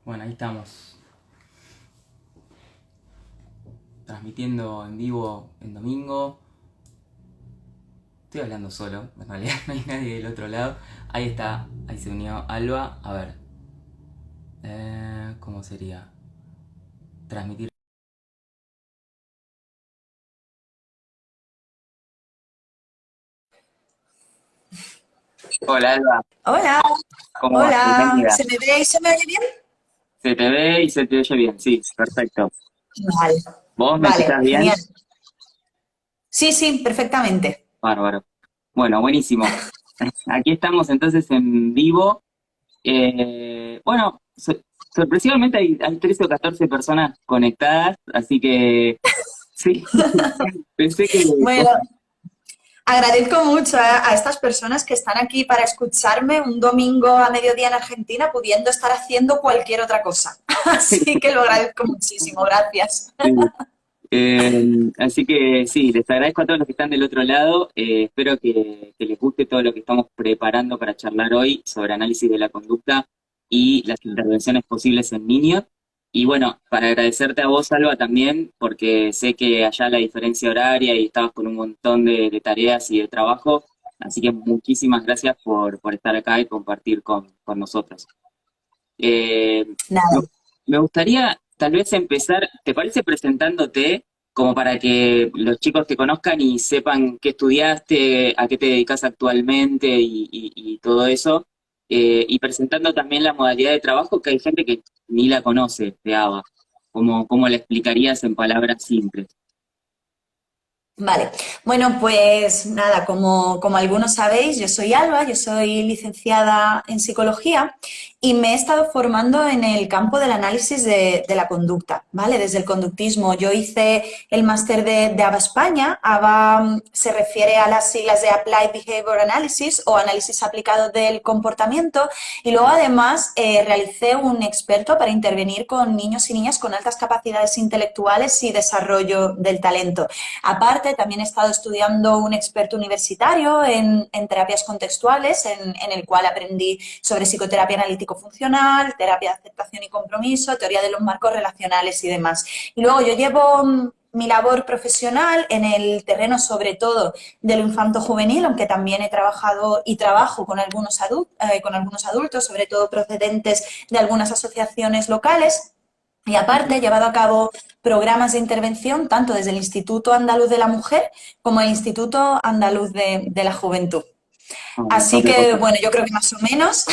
Bueno, ahí estamos, transmitiendo en vivo en domingo. Estoy hablando solo, en realidad no hay nadie del otro lado. Ahí está, ahí se unió Alba. A ver, ¿cómo sería? Transmitir. Hola Alba, Hola, ¿cómo vas? hola, Bienvenida. ¿se me ve y se me oye bien? Se te ve y se te oye bien, sí, perfecto. Vale, ¿Vos me vale, escuchás genial. bien? Sí, sí, perfectamente. Bárbaro. Bueno, buenísimo. Aquí estamos entonces en vivo. Bueno, sorpresivamente hay 13 o 14 personas conectadas, así que sí, pensé que Bueno, agradezco mucho a estas personas que están aquí para escucharme un domingo a mediodía en Argentina, pudiendo estar haciendo cualquier otra cosa. Así que lo agradezco muchísimo, gracias. sí. Eh, Así que sí, les agradezco a todos los que están del otro lado. Espero que les guste todo lo que estamos preparando para charlar hoy sobre análisis de la conducta y las intervenciones posibles en niños. Y bueno, para agradecerte a vos, Alba, también, porque sé que allá la diferencia horaria y estabas con un montón de tareas y de trabajo. Así que muchísimas gracias por estar acá y compartir con nosotros. Eh, me Nada. me gustaría tal vez empezar, ¿te parece presentándote como para que los chicos te conozcan y sepan qué estudiaste, a qué te dedicas actualmente y todo eso? Y presentando también la modalidad de trabajo que hay gente que ni la conoce de ABA. ¿Cómo la explicarías en palabras simples? Vale, bueno, pues nada, como algunos sabéis, yo soy Alba, yo soy licenciada en psicología y me he estado formando en el campo del análisis de la conducta, ¿vale? Desde el conductismo. Yo hice el máster de ABA España. ABA se refiere a las siglas de Applied Behavior Analysis o análisis aplicado del comportamiento y luego además realicé un experto para intervenir con niños y niñas con altas capacidades intelectuales y desarrollo del talento. Aparte, también he estado estudiando un experto universitario en terapias contextuales, en el cual aprendí sobre psicoterapia analítico-funcional, terapia de aceptación y compromiso, teoría de los marcos relacionales y demás. Y luego yo llevo mi labor profesional en el terreno sobre todo de lo infanto-juvenil, aunque también he trabajado y trabajo con algunos adultos, sobre todo procedentes de algunas asociaciones locales. Y aparte, he llevado a cabo programas de intervención tanto desde el Instituto Andaluz de la Mujer como el Instituto Andaluz de la Juventud. Un montón Así de que, cosas. bueno, yo creo que más o menos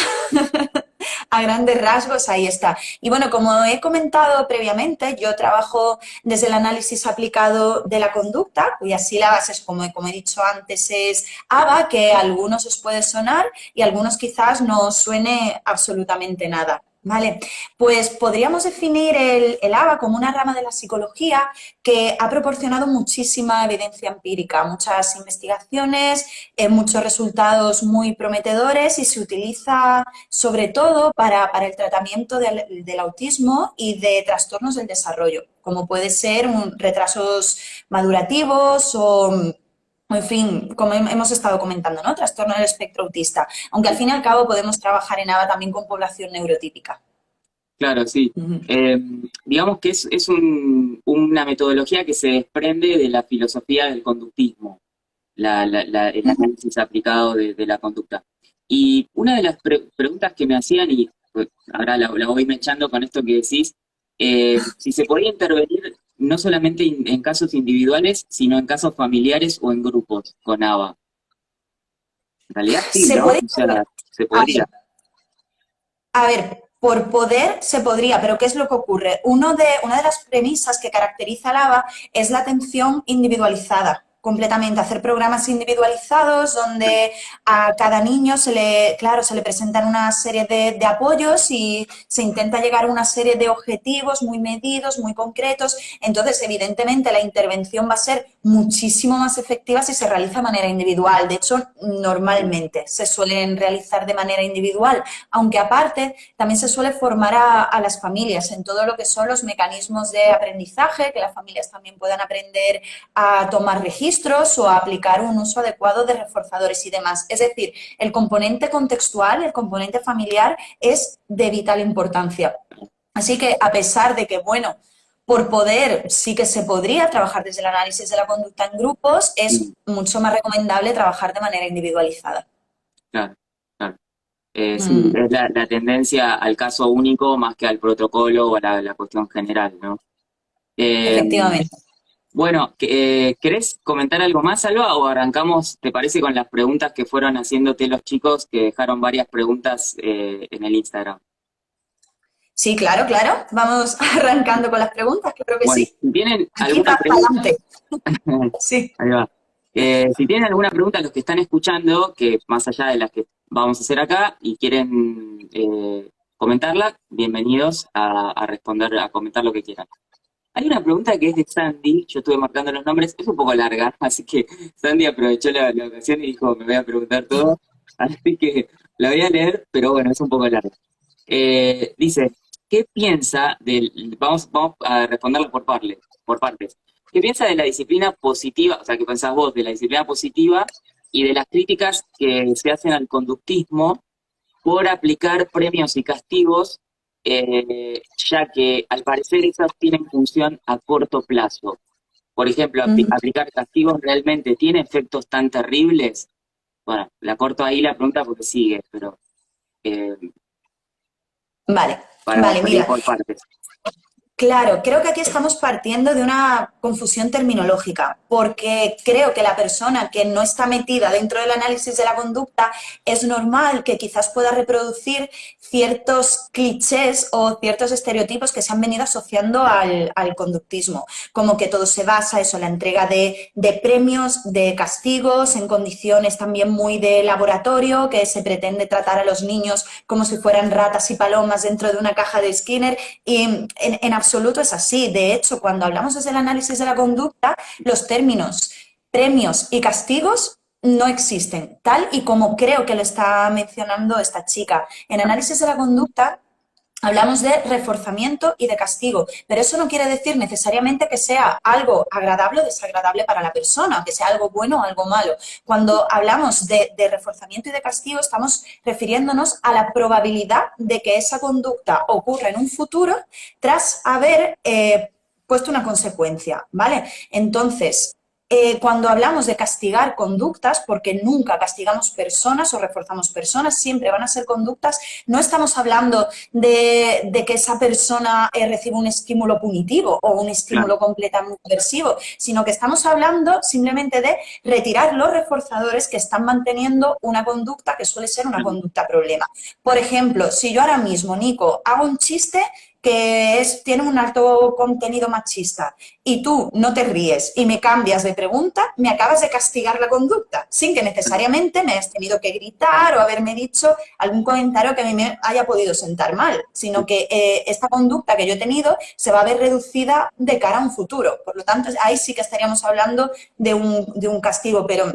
a grandes rasgos ahí está. Y bueno, como he comentado previamente, yo trabajo desde el análisis aplicado de la conducta, cuyas sílabas es, como he dicho antes, es ABA, que a algunos os puede sonar y a algunos quizás no os suene absolutamente nada. Vale, pues podríamos definir el ABA como una rama de la psicología que ha proporcionado muchísima evidencia empírica, muchas investigaciones, muchos resultados muy prometedores y se utiliza sobre todo para el tratamiento del autismo y de trastornos del desarrollo, como puede ser retrasos madurativos o, en fin, como hemos estado comentando, ¿no? Trastorno del espectro autista. Aunque al fin y al cabo podemos trabajar en ABA también con población neurotípica. Claro, sí. Ujú. Eh, digamos que es una metodología que se desprende de la filosofía del conductismo. El análisis aplicado de la conducta. Y una de las preguntas que me hacían, y pues, ahora la voy mechando con esto que decís, si se podía intervenir no solamente en casos individuales, sino en casos familiares o en grupos con ABA. En realidad sí, Se ¿no? puede O sea, se a ver, podría. por poder se podría, pero ¿qué es lo que ocurre? Una de las premisas que caracteriza al ABA es la atención individualizada, completamente, hacer programas individualizados donde a cada niño claro, se le presentan una serie de apoyos y se intenta llegar a una serie de objetivos muy medidos, muy concretos. Entonces, evidentemente, la intervención va a ser muchísimo más efectiva si se realiza de manera individual. De hecho, normalmente se suelen realizar de manera individual, aunque aparte también se suele formar a las familias en todo lo que son los mecanismos de aprendizaje, que las familias también puedan aprender a tomar registros o a aplicar un uso adecuado de reforzadores y demás. Es decir, el componente contextual, el componente familiar es de vital importancia. Así que a pesar de que, bueno, por poder sí que se podría trabajar desde el análisis de la conducta en grupos, Mm, es mucho más recomendable trabajar de manera individualizada. claro, claro. Sí, Mm, es la tendencia al caso único más que al protocolo o a la cuestión general, ¿no? Eh, efectivamente. bueno, ¿querés comentar algo más, Alba, o arrancamos, te parece, con las preguntas que fueron haciéndote los chicos que dejaron varias preguntas en el Instagram? Sí, claro, claro. Vamos arrancando con las preguntas, creo que Bueno, sí. si tienen Aquí alguna para pregunta, adelante. Sí. ahí va. Si tienen alguna pregunta los que están escuchando, que más allá de las que vamos a hacer acá y quieren comentarla, bienvenidos a responder, a comentar lo que quieran. Hay una pregunta que es de Sandy, yo estuve marcando los nombres, es un poco larga, así que Sandy aprovechó la ocasión y dijo, me voy a preguntar todo, así que la voy a leer, pero bueno, es un poco larga. Dice, ¿qué piensa del, vamos a responderlo por partes. ¿Qué piensa de la disciplina positiva, o sea, qué pensás vos de la disciplina positiva y de las críticas que se hacen al conductismo por aplicar premios y castigos, ya que al parecer esas tienen función a corto plazo? Por ejemplo, Ujú. aplicar castigos realmente tiene efectos tan terribles. Bueno, la corto ahí la pregunta porque sigue, pero eh, Vale, vale, para ir mira. por partes. Claro, creo que aquí estamos partiendo de una confusión terminológica, porque creo que la persona que no está metida dentro del análisis de la conducta es normal que quizás pueda reproducir ciertos clichés o ciertos estereotipos que se han venido asociando al conductismo, como que todo se basa eso, en la entrega de premios, de castigos, en condiciones también muy de laboratorio, que se pretende tratar a los niños como si fueran ratas y palomas dentro de una caja de Skinner y en absoluto es así. De hecho, cuando hablamos desde el análisis de la conducta, los términos premios y castigos no existen, tal y como creo que lo está mencionando esta chica. En análisis de la conducta hablamos de reforzamiento y de castigo, pero eso no quiere decir necesariamente que sea algo agradable o desagradable para la persona, que sea algo bueno o algo malo. Cuando hablamos de reforzamiento y de castigo, estamos refiriéndonos a la probabilidad de que esa conducta ocurra en un futuro tras haber puesto una consecuencia, ¿vale? Entonces, cuando hablamos de castigar conductas, porque nunca castigamos personas o reforzamos personas, siempre van a ser conductas, no estamos hablando de que esa persona reciba un estímulo punitivo o un Claro. estímulo completamente aversivo, sino que estamos hablando simplemente de retirar los reforzadores que están manteniendo una conducta que suele ser una conducta problema. Por ejemplo, si yo ahora mismo, Nico, hago un chiste que tiene un alto contenido machista y tú no te ríes y me cambias de pregunta, me acabas de castigar la conducta, sin que necesariamente me hayas tenido que gritar o haberme dicho algún comentario que a mí me haya podido sentar mal, sino que esta conducta que yo he tenido se va a ver reducida de cara a un futuro. Por lo tanto, ahí sí que estaríamos hablando de un castigo, pero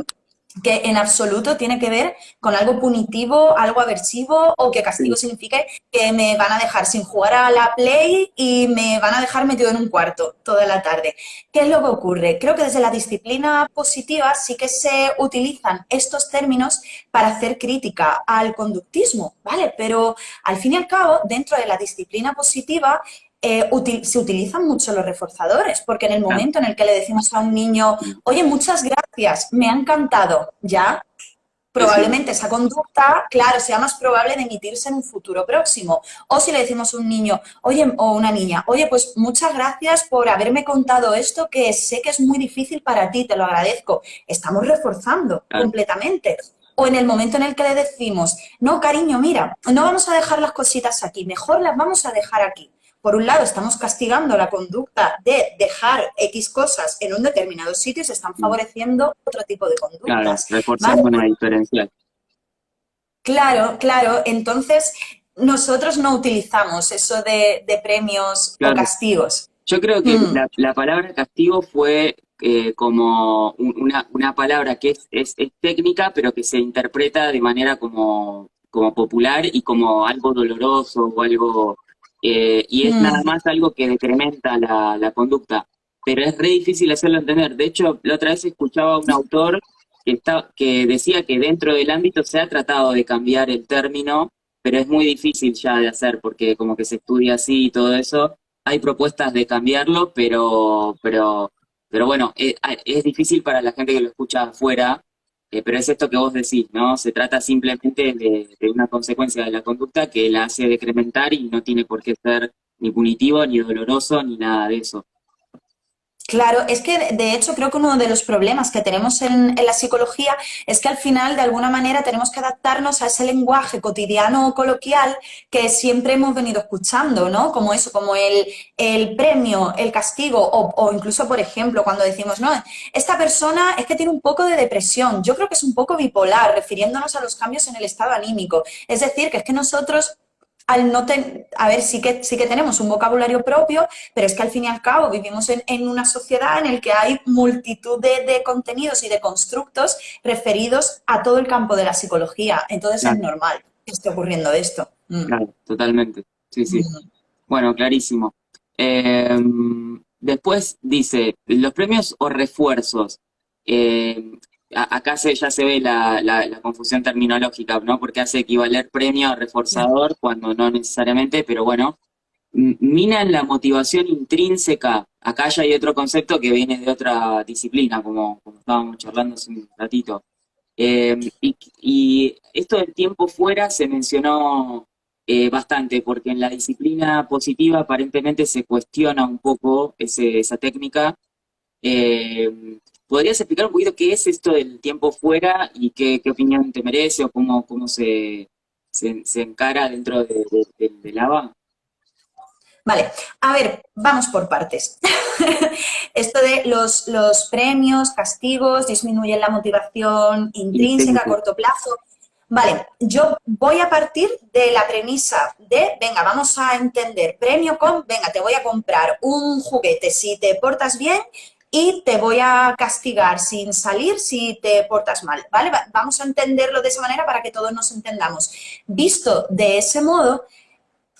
que en absoluto tiene que ver con algo punitivo, algo aversivo o que castigo Sí, signifique que me van a dejar sin jugar a la Play y me van a dejar metido en un cuarto toda la tarde. ¿Qué es lo que ocurre? Creo que desde la disciplina positiva sí que se utilizan estos términos para hacer crítica al conductismo, ¿vale? Pero al fin y al cabo, dentro de la disciplina positiva, se utilizan mucho los reforzadores, porque en el claro. momento en el que le decimos a un niño, oye, muchas gracias, me ha encantado, ya Sí, sí, probablemente esa conducta, claro, sea más probable de emitirse en un futuro próximo. O si le decimos a un niño, oye, o una niña, oye, pues muchas gracias por haberme contado esto que sé que es muy difícil para ti, te lo agradezco. Estamos reforzando claro. completamente. O en el momento en el que le decimos, no, cariño, mira, no vamos a dejar las cositas aquí, mejor las vamos a dejar aquí. Por un lado, estamos castigando la conducta de dejar X cosas en un determinado sitio y se están Mm, favoreciendo otro tipo de claro, conductas. ¿Vale? reforzando una diferencial. Claro, claro. Entonces, nosotros no utilizamos eso de premios o Claro, castigos. yo creo que Mm, la palabra castigo fue como una palabra que es técnica, pero que se interpreta de manera como popular y como algo doloroso o algo, y es nada mm, más algo que decrementa la conducta, pero es re difícil hacerlo entender. De hecho, la otra vez escuchaba a un autor que decía que dentro del ámbito se ha tratado de cambiar el término pero es muy difícil ya de hacer porque como que se estudia así y todo eso. Hay propuestas de cambiarlo, pero bueno, es difícil para la gente que lo escucha afuera, pero es esto que vos decís, ¿no? Se trata simplemente de una consecuencia de la conducta que la hace decrementar y no tiene por qué ser ni punitivo, ni doloroso, ni nada de eso. Claro, es que de hecho creo que uno de los problemas que tenemos en la psicología es que al final de alguna manera tenemos que adaptarnos a ese lenguaje cotidiano o coloquial que siempre hemos venido escuchando, ¿no? Como eso, como el premio, el castigo o incluso, por ejemplo, cuando decimos, no, esta persona es que tiene un poco de depresión, yo creo que es un poco bipolar, refiriéndonos a los cambios en el estado anímico. Es decir, que es que nosotros al no a ver, sí que tenemos un vocabulario propio, pero es que al fin y al cabo vivimos en una sociedad en la que hay multitud de contenidos y de constructos referidos a todo el campo de la psicología. Entonces es Claro, normal que esté ocurriendo esto. claro, totalmente. Sí, sí. Mm. Bueno, clarísimo. Eh, Después dice, los premios o refuerzos. Eh, Acá ya se ve la confusión terminológica, ¿no? Porque hace equivaler premio a reforzador cuando no necesariamente, pero bueno, minan la motivación intrínseca. Acá ya hay otro concepto que viene de otra disciplina, como estábamos charlando hace un ratito. Y esto del tiempo fuera se mencionó bastante, porque en la disciplina positiva aparentemente se cuestiona un poco esa técnica. ¿Podrías explicar un poquito qué es esto del tiempo fuera y qué opinión te merece o cómo se encara dentro del ABA? Vale, a ver, vamos por partes. Esto de los premios, castigos, disminuyen la motivación intrínseca a Intrínseco. corto plazo. Vale, yo voy a partir de la premisa de, venga, vamos a entender, premio con, venga, te voy a comprar un juguete si te portas bien y te voy a castigar sin salir si te portas mal, ¿vale? Vamos a entenderlo de esa manera para que todos nos entendamos. Visto de ese modo,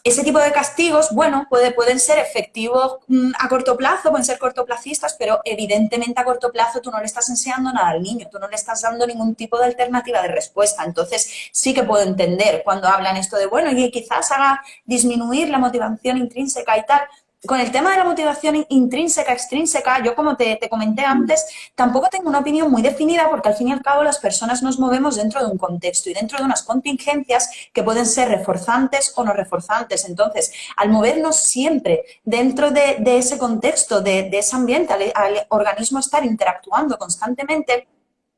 ese tipo de castigos, bueno, pueden ser efectivos a corto plazo, pueden ser cortoplacistas, pero evidentemente a corto plazo tú no le estás enseñando nada al niño, tú no le estás dando ningún tipo de alternativa de respuesta. Entonces sí que puedo entender cuando hablan esto de, bueno, y quizás haga disminuir la motivación intrínseca y tal. Con el tema de la motivación intrínseca, extrínseca, yo como te comenté antes, tampoco tengo una opinión muy definida porque al fin y al cabo las personas nos movemos dentro de un contexto y dentro de unas contingencias que pueden ser reforzantes o no reforzantes. Entonces, al movernos siempre dentro de ese contexto, de ese ambiente, al organismo estar interactuando constantemente,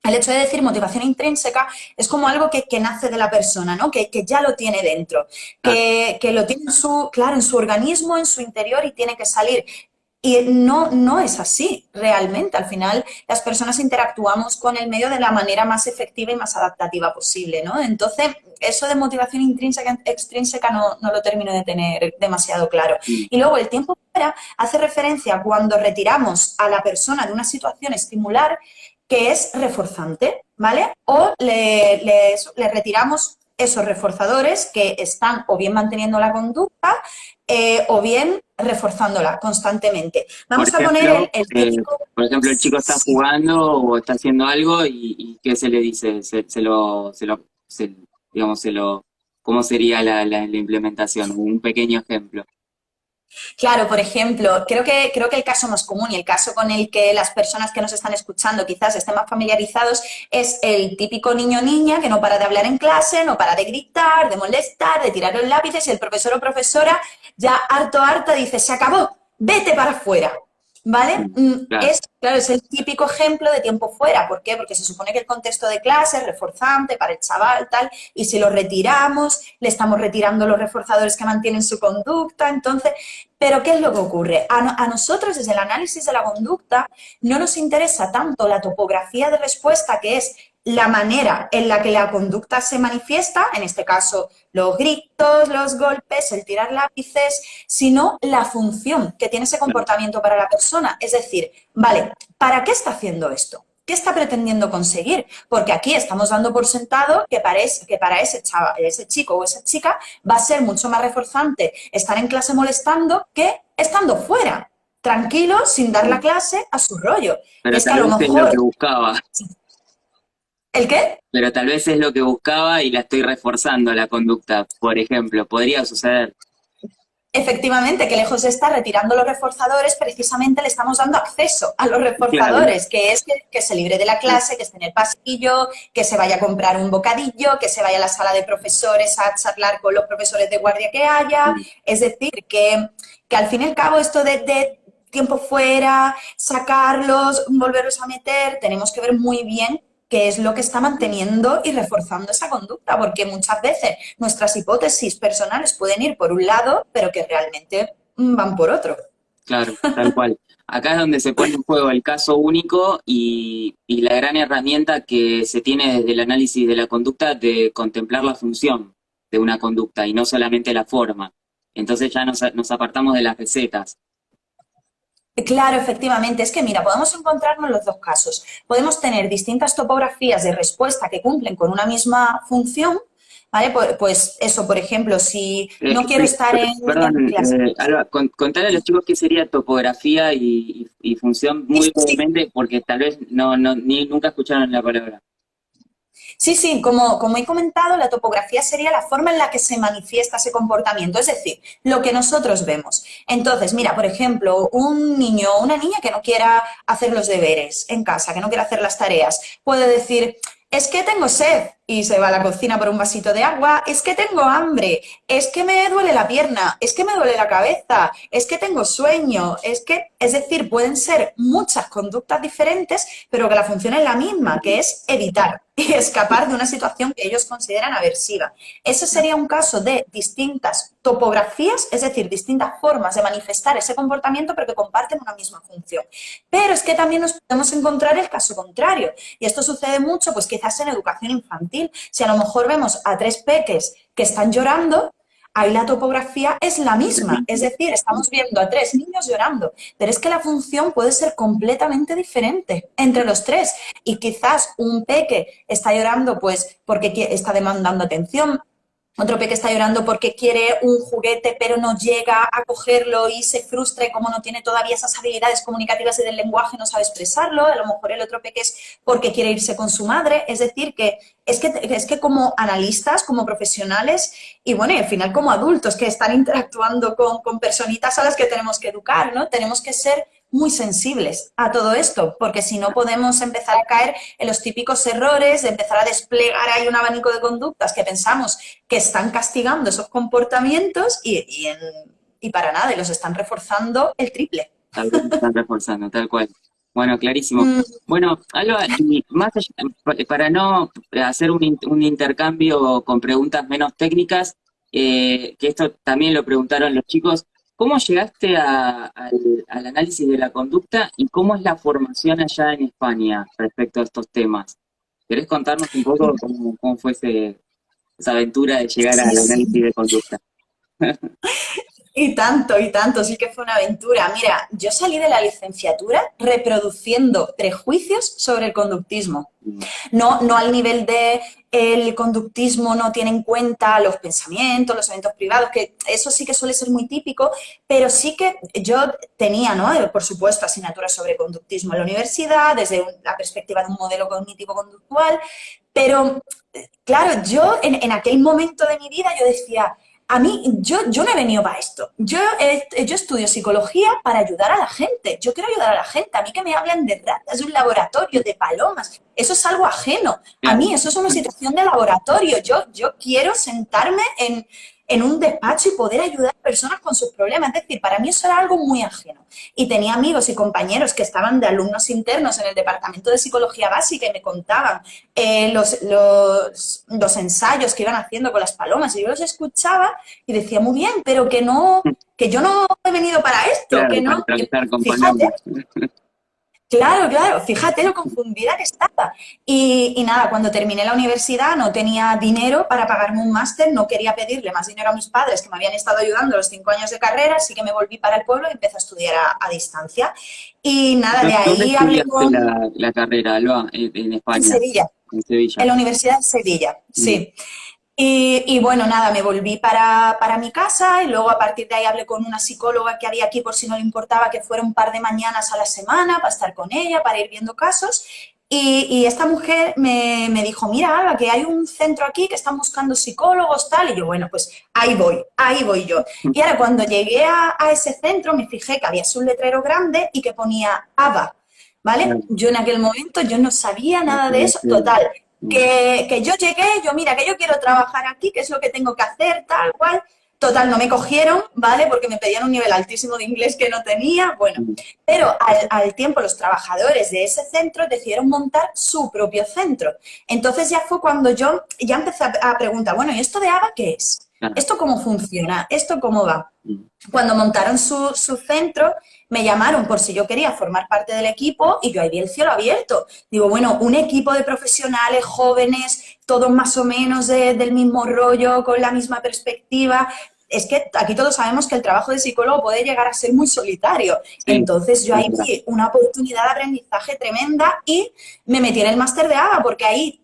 el hecho de decir motivación intrínseca es como algo que nace de la persona, ¿no? Que ya lo tiene dentro, Claro, que lo tiene claro, en su organismo, en su interior y tiene que salir. Y no es así realmente. Al final, las personas interactuamos con el medio de la manera más efectiva y más adaptativa posible, ¿no? Entonces, eso de motivación intrínseca, extrínseca no lo termino de tener demasiado claro. sí, Y luego, el tiempo fuera hace referencia a cuando retiramos a la persona de una situación estimular que es reforzante, ¿vale? O le retiramos esos reforzadores que están o bien manteniendo la conducta o bien reforzándola constantemente. por Vamos a poner ejemplo, el típico... el chico está Sí, jugando o está haciendo algo y ¿qué se le dice? Digamos, ¿cómo sería la implementación? Un pequeño ejemplo. claro, por ejemplo, creo que el caso más común y el caso con el que las personas que nos están escuchando quizás estén más familiarizados es el típico niño o niña que no para de hablar en clase, no para de gritar, de molestar, de tirar los lápices y el profesor o profesora ya harta dice, se acabó, vete para afuera. ¿Vale? Claro, Claro, es el típico ejemplo de tiempo fuera. ¿Por qué? Porque se supone que el contexto de clase es reforzante para el chaval, tal, y si lo retiramos, le estamos retirando los reforzadores que mantienen su conducta. Entonces, pero ¿qué es lo que ocurre? A nosotros, desde el análisis de la conducta, no nos interesa tanto la topografía de respuesta, que es la manera en la que la conducta se manifiesta, en este caso los gritos, los golpes, el tirar lápices, sino la función que tiene ese claro. comportamiento para la persona. Es decir, vale, ¿para qué está haciendo esto? ¿Qué está pretendiendo conseguir? Porque aquí estamos dando por sentado que para ese, chaval, ese chico o esa chica va a ser mucho más reforzante estar en clase molestando que estando fuera, tranquilo, sin dar la clase a su rollo. Y Pero es que a tal lo vez es lo mejor que buscaba. ¿El qué? Pero tal vez es lo que buscaba y la estoy reforzando la conducta, por ejemplo, podría suceder. Efectivamente, que lejos de estar retirando los reforzadores, precisamente le estamos dando acceso a los Claro, reforzadores, que es que se libre de la clase, que esté en el pasillo, que se vaya a comprar un bocadillo, que se vaya a la sala de profesores a charlar con los profesores de guardia que haya. Es decir, que al fin y al cabo esto de tiempo fuera, sacarlos, volverlos a meter, tenemos que ver muy bien qué es lo que está manteniendo y reforzando esa conducta, porque muchas veces nuestras hipótesis personales pueden ir por un lado, pero que realmente van por otro. claro, tal cual. Acá es donde se pone en juego el caso único y la gran herramienta que se tiene desde el análisis de la conducta de contemplar la función de una conducta y no solamente la forma. Entonces ya nos apartamos de las recetas. Claro, efectivamente. Es que, mira, podemos encontrarnos los dos casos. Podemos tener distintas topografías de respuesta que cumplen con una misma función, ¿vale? Pues eso, por ejemplo, si no quiero estar en Perdón, clase. Alba, contale a los chicos qué sería topografía y función Sí, muy sí, sí. brevemente, porque tal vez ni nunca escucharon la palabra. Sí, sí, como he comentado, la topografía sería la forma en la que se manifiesta ese comportamiento, es decir, lo que nosotros vemos. Entonces, mira, por ejemplo, un niño o una niña que no quiera hacer los deberes en casa, que no quiera hacer las tareas, puede decir, es que tengo sed y se va a la cocina por un vasito de agua, es que tengo hambre, es que me duele la pierna, es que me duele la cabeza, es que tengo sueño, es decir, pueden ser muchas conductas diferentes, pero que la función es la misma, que es evitar y escapar de una situación que ellos consideran aversiva. Ese sería un caso de distintas topografías, es decir, distintas formas de manifestar ese comportamiento, pero que comparten una misma función. Pero es que también nos podemos encontrar el caso contrario, y esto sucede mucho, pues quizás en educación infantil. Si a lo mejor vemos a tres peques que están llorando, ahí la topografía es la misma, es decir, estamos viendo a tres niños llorando, pero es que la función puede ser completamente diferente entre los tres y quizás un peque está llorando pues porque está demandando atención, otro peque está llorando porque quiere un juguete pero no llega a cogerlo y se frustra y como no tiene todavía esas habilidades comunicativas y del lenguaje no sabe expresarlo. A lo mejor el otro peque es porque quiere irse con su madre. Es decir, que como analistas, como profesionales y bueno, y al final como adultos que están interactuando con personitas a las que tenemos que educar, ¿no? Tenemos que ser muy sensibles a todo esto, porque si no podemos empezar a caer en los típicos errores de empezar a desplegar ahí un abanico de conductas que pensamos que están castigando esos comportamientos y para nada, y los están reforzando el triple. Tal vez están reforzando, tal cual. Bueno, clarísimo. Mm, Bueno, Alba, y más allá, para no hacer un intercambio con preguntas menos técnicas, que esto también lo preguntaron los chicos, ¿cómo llegaste al análisis de la conducta y cómo es la formación allá en España respecto a estos temas? ¿Querés contarnos un poco cómo fue esa aventura de llegar sí, al análisis sí. de conducta? Y tanto, sí que fue una aventura. Mira, yo salí de la licenciatura reproduciendo prejuicios sobre el conductismo. No al nivel de el conductismo no tiene en cuenta los pensamientos, los eventos privados, que eso sí que suele ser muy típico, pero sí que yo tenía, ¿no? Por supuesto, asignaturas sobre conductismo en la universidad, desde la perspectiva de un modelo cognitivo-conductual, pero claro, yo en aquel momento de mi vida yo decía, a mí, yo no he venido para esto. Yo estudio psicología para ayudar a la gente. Yo quiero ayudar a la gente. A mí que me hablan de ratas, de un laboratorio, de palomas. Eso es algo ajeno. A Claro, mí eso es una situación de laboratorio. Yo quiero sentarme en un despacho y poder ayudar a personas con sus problemas. Es decir, para mí eso era algo muy ajeno. Y tenía amigos y compañeros que estaban de alumnos internos en el departamento de psicología básica y me contaban los ensayos que iban haciendo con las palomas. Y yo los escuchaba y decía, muy bien, pero que no, que yo no he venido para esto, claro, que para no, trabajar con fíjate, palomas. claro, claro, fíjate lo confundida que estaba. Y nada, cuando terminé la universidad no tenía dinero para pagarme un máster, no quería pedirle más dinero a mis padres que me habían estado ayudando los 5 años de carrera, así que me volví para el pueblo y empecé a estudiar a distancia. Y nada, de ¿Dónde ahí hablé estudiaste con la carrera, Alba? En en España, Sevilla, en Sevilla. en la Universidad de Sevilla, Mm. sí. Y bueno, nada, me volví para mi casa y luego a partir de ahí hablé con una psicóloga que había aquí por si no le importaba que fuera un par de mañanas a la semana para estar con ella, para ir viendo casos. Y esta mujer me dijo, mira, Alba, que hay un centro aquí que están buscando psicólogos, tal. Y yo, bueno, pues ahí voy yo. Y ahora cuando llegué a ese centro me fijé que había un letrero grande y que ponía ABA, ¿vale? Claro, Yo en aquel momento yo no sabía no nada de puede eso. ser. Total, Mm, que yo llegué, yo mira, que yo quiero trabajar aquí, qué es lo que tengo que hacer, tal cual. Total, no me cogieron, ¿vale? Porque me pedían un nivel altísimo de inglés que no tenía. Bueno, mm, pero al tiempo los trabajadores de ese centro decidieron montar su propio centro. Entonces ya fue cuando yo ya empecé a preguntar, bueno, ¿y esto de ABA qué es? claro, ¿Esto cómo funciona? ¿Esto cómo va? mm, Cuando montaron su centro, me llamaron por si yo quería formar parte del equipo y yo ahí vi el cielo abierto. Digo, bueno, un equipo de profesionales jóvenes, todos más o menos del mismo rollo, con la misma perspectiva. Es que aquí todos sabemos que el trabajo de psicólogo puede llegar a ser muy solitario. sí, Entonces yo es ahí verdad. vi una oportunidad de aprendizaje tremenda y me metí en el máster de ABA porque ahí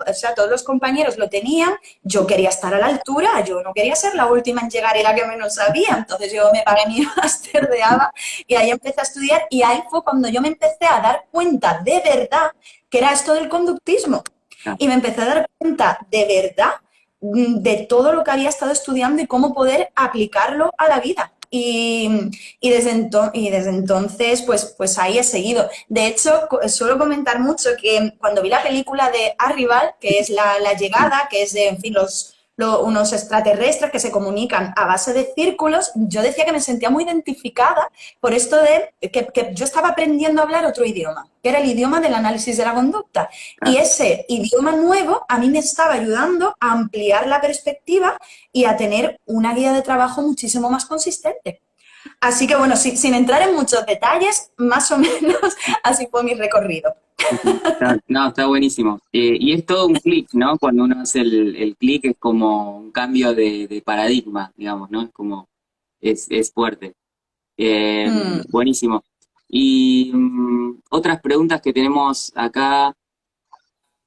o sea, todos los compañeros lo tenían. Yo quería estar a la altura, yo no quería ser la última en llegar y la que menos sabía. Entonces yo me pagué mi máster de ABA y ahí empecé a estudiar y ahí fue cuando yo me empecé a dar cuenta de verdad que era esto del conductismo. Claro, Y me empecé a dar cuenta de verdad de todo lo que había estado estudiando y cómo poder aplicarlo a la vida. Y desde entonces, pues ahí he seguido. De hecho, suelo comentar mucho que cuando vi la película de Arrival, que es la mm, llegada, que es de, en fin, unos extraterrestres que se comunican a base de círculos, yo decía que me sentía muy identificada por esto de que yo estaba aprendiendo a hablar otro idioma, que era el idioma del análisis de la conducta. Y claro. ese idioma nuevo a mí me estaba ayudando a ampliar la perspectiva y a tener una guía de trabajo muchísimo más consistente. Así que bueno, sin entrar en muchos detalles, más o menos así fue mi recorrido. Ujú. No, está buenísimo. Y es todo un clic, ¿no? Cuando uno hace el clic es como un cambio de paradigma, digamos, ¿no? Es como, es fuerte. Mm. Buenísimo. Y otras preguntas que tenemos acá,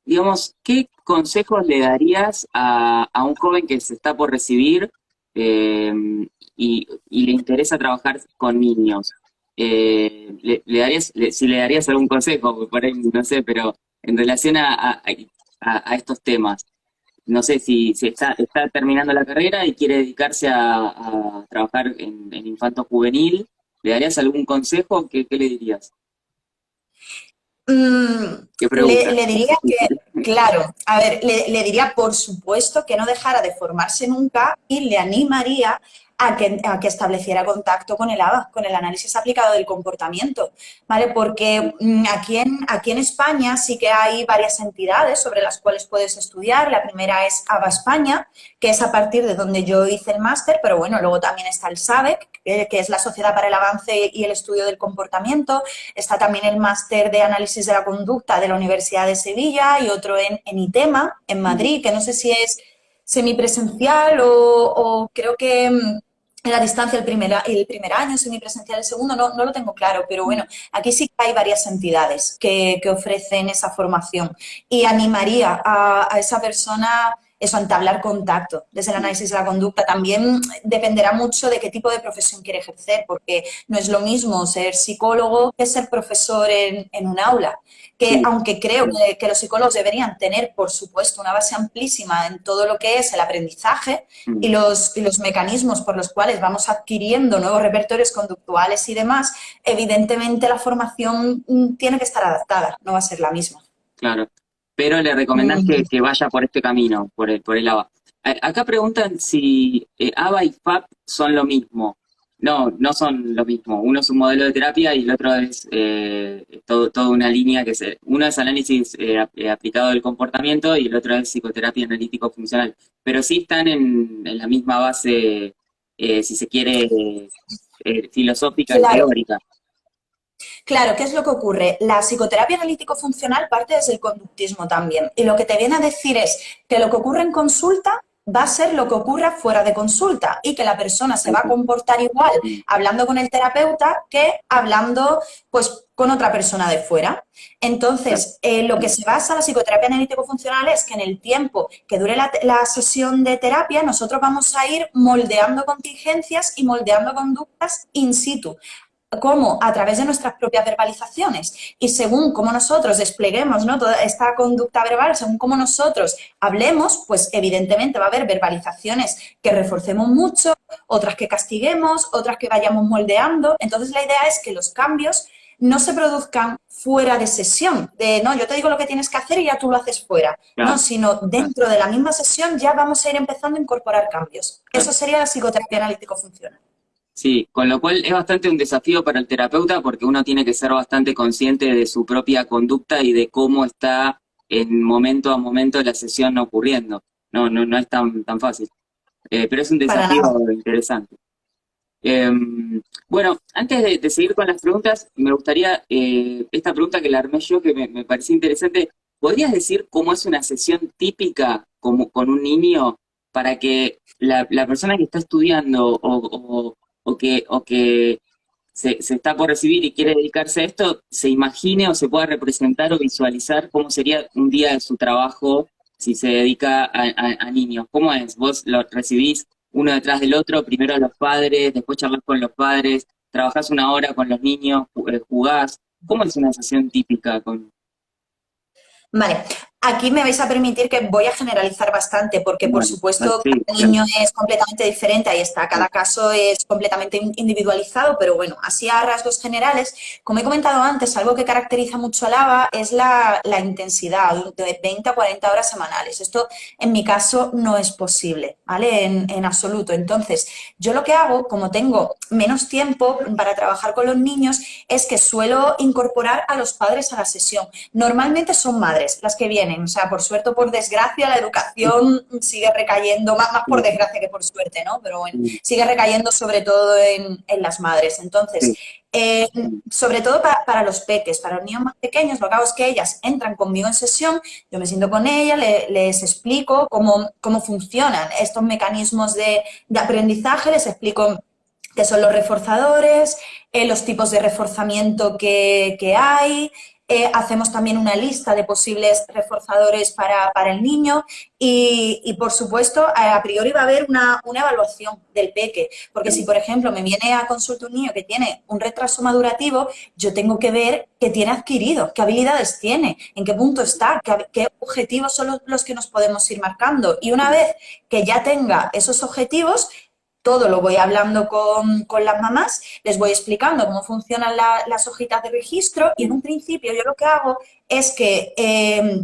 digamos, ¿qué consejos le darías a un joven que se está por recibir eh, y le interesa trabajar con niños? ¿Le darías, si le darías algún consejo, por ahí, no sé, pero en relación a estos temas? No sé si está terminando la carrera y quiere dedicarse a trabajar en infanto juvenil, ¿le darías algún consejo? ¿Qué le dirías? ¿Qué pregunta? Le diría que, claro, a ver, le diría por supuesto que no dejara de formarse nunca y le animaría a que estableciera contacto con el ABA, con el análisis aplicado del comportamiento, ¿vale? Porque aquí en España sí que hay varias entidades sobre las cuales puedes estudiar. La primera es ABA España, que es a partir de donde yo hice el máster, pero bueno, luego también está el SABEC, que es la Sociedad para el Avance y el Estudio del Comportamiento. Está también el máster de análisis de la conducta de la Universidad de Sevilla y otro en ITEMA, en Madrid, que no sé si es semipresencial o creo que en la distancia el primer año, semipresencial el segundo, no lo tengo claro, pero bueno, aquí sí que hay varias entidades que ofrecen esa formación y animaría a esa persona eso, a entablar contacto desde el análisis de la conducta. También dependerá mucho de qué tipo de profesión quiere ejercer, porque no es lo mismo ser psicólogo que ser profesor en un aula. Que Sí, aunque creo que los psicólogos deberían tener, por supuesto, una base amplísima en todo lo que es el aprendizaje mm, y los mecanismos por los cuales vamos adquiriendo nuevos repertorios conductuales y demás, evidentemente la formación tiene que estar adaptada, no va a ser la misma. claro. Pero le recomendás Mm. que vaya por este camino, por el ABA. Acá preguntan si ABA y FAP son lo mismo. No, no son lo mismo. Uno es un modelo de terapia y el otro es toda una línea uno es análisis aplicado del comportamiento y el otro es psicoterapia analítico funcional. Pero sí están en la misma base, si se quiere, filosófica y Claro, teórica. claro, ¿qué es lo que ocurre? La psicoterapia analítico-funcional parte desde el conductismo también. Y lo que te viene a decir es que lo que ocurre en consulta va a ser lo que ocurra fuera de consulta y que la persona se Ahí va a está. comportar igual Mm, hablando con el terapeuta que hablando pues con otra persona de fuera. claro, Entonces, lo que se basa en la psicoterapia analítico-funcional es que en el tiempo que dure la sesión de terapia, nosotros vamos a ir moldeando contingencias y moldeando conductas in situ cómo a través de nuestras propias verbalizaciones y según cómo nosotros despleguemos, ¿no?, toda esta conducta verbal, según cómo nosotros hablemos, pues evidentemente va a haber verbalizaciones que reforcemos mucho, otras que castiguemos, otras que vayamos moldeando. Entonces la idea es que los cambios no se produzcan fuera de sesión, de no, yo te digo lo que tienes que hacer y ya tú lo haces fuera, no, Claro, sino dentro de la misma sesión ya vamos a ir empezando a incorporar cambios. claro. Eso sería la psicoterapia analítico-funcional. Sí, con lo cual es bastante un desafío para el terapeuta porque uno tiene que ser bastante consciente de su propia conducta y de cómo está en momento a momento la sesión ocurriendo. No es tan fácil. Pero es un Para desafío nada. interesante. Eh, bueno, antes de seguir con las preguntas, me gustaría, esta pregunta que la armé yo, que me pareció interesante, ¿podrías decir cómo es una sesión típica como con un niño para que la persona que está estudiando o que se está por recibir y quiere dedicarse a esto, se imagine o se pueda representar o visualizar cómo sería un día de su trabajo si se dedica a niños? ¿Cómo es? ¿Vos lo recibís uno detrás del otro, primero a los padres, después charlas con los padres, trabajás una hora con los niños, jugás? ¿Cómo es una sesión típica con... Vale, aquí me vais a permitir que voy a generalizar bastante porque, por Bueno, supuesto, sí, cada claro, niño es completamente diferente, ahí está, cada caso es completamente individualizado, pero bueno, así a rasgos generales, como he comentado antes, algo que caracteriza mucho al ABA es la intensidad, de 20 a 40 horas semanales. Esto, en mi caso, no es posible, ¿vale? En absoluto. Entonces, yo lo que hago, como tengo menos tiempo para trabajar con los niños, es que suelo incorporar a los padres a la sesión. Normalmente son madres las que vienen, o sea, por suerte o por desgracia, la educación sigue recayendo, más por sí, desgracia que por suerte, ¿no? Pero bueno, sí, sigue recayendo sobre todo en las madres. Entonces, sí, eh, sobre todo para los peques, para los niños más pequeños, lo que hago es que ellas entran conmigo en sesión, yo me siento con ellas, les explico cómo funcionan estos mecanismos de aprendizaje, les explico qué son los reforzadores, los tipos de reforzamiento que hay. Hacemos también una lista de posibles reforzadores para el niño y, por supuesto, a priori va a haber una evaluación del peque, porque si, por ejemplo, me viene a consulta un niño que tiene un retraso madurativo, yo tengo que ver qué tiene adquirido, qué habilidades tiene, en qué punto está, qué objetivos son los que nos podemos ir marcando. Y una vez que ya tenga esos objetivos, todo lo voy hablando con las mamás, les voy explicando cómo funcionan las hojitas de registro y en un principio yo lo que hago es que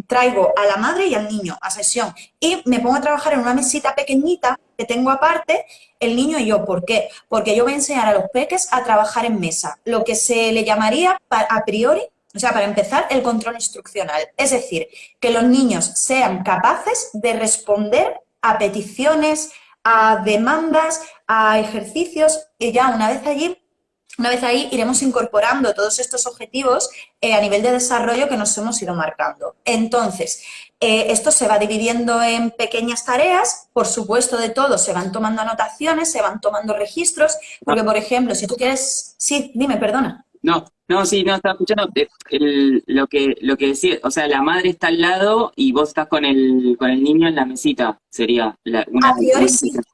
traigo a la madre y al niño a sesión y me pongo a trabajar en una mesita pequeñita que tengo aparte, el niño y yo. ¿Por qué? Porque yo voy a enseñar a los peques a trabajar en mesa, lo que se le llamaría a priori, o sea, para empezar, el control instruccional. Es decir, que los niños sean capaces de responder a peticiones, a demandas, a ejercicios y ya una vez ahí iremos incorporando todos estos objetivos a nivel de desarrollo que nos hemos ido marcando. Entonces, esto se va dividiendo en pequeñas tareas, por supuesto de todo, se van tomando anotaciones, se van tomando registros, porque por ejemplo, si tú quieres... Sí, dime, perdona. sí, no, estaba escuchando lo que decía, o sea, la madre está al lado y vos estás con el niño en la mesita, sería A priori una sí, sesión.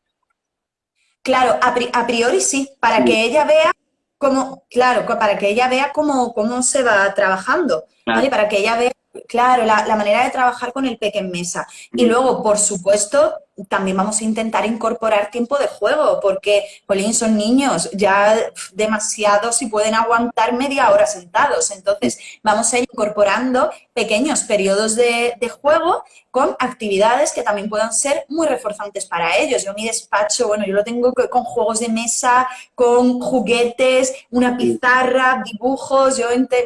claro, a priori sí, para Sí, que ella vea cómo, claro, para que ella vea cómo se va trabajando, claro. ¿vale? Para que ella vea, claro, la manera de trabajar con el peque en mesa. Y Mm. luego, por supuesto, también vamos a intentar incorporar tiempo de juego, porque, jolín, son niños, ya demasiado si pueden aguantar media hora sentados. Entonces, vamos a ir incorporando pequeños periodos de juego con actividades que también puedan ser muy reforzantes para ellos. Yo mi despacho, bueno, yo lo tengo con juegos de mesa, con juguetes, una Sí, pizarra, dibujos,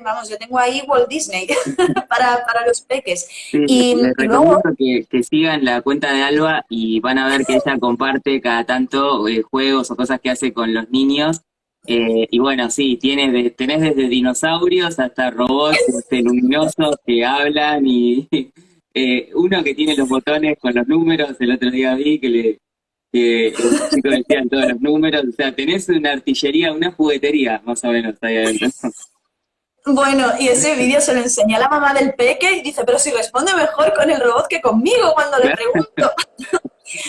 vamos, yo tengo ahí Walt Disney para los peques. sí, les Y luego, recomiendo que sigan la cuenta de Alba y van a ver que ella comparte cada tanto juegos o cosas que hace con los niños. Y bueno, sí, tenés desde dinosaurios hasta robots luminosos que hablan y uno que tiene los botones con los números, el otro día vi que el chico decía todos los números, o sea, tenés una artillería, una juguetería más o menos ahí adentro. bueno, y ese vídeo se lo enseñé a la mamá del peque y dice, pero si responde mejor con el robot que conmigo cuando le pregunto.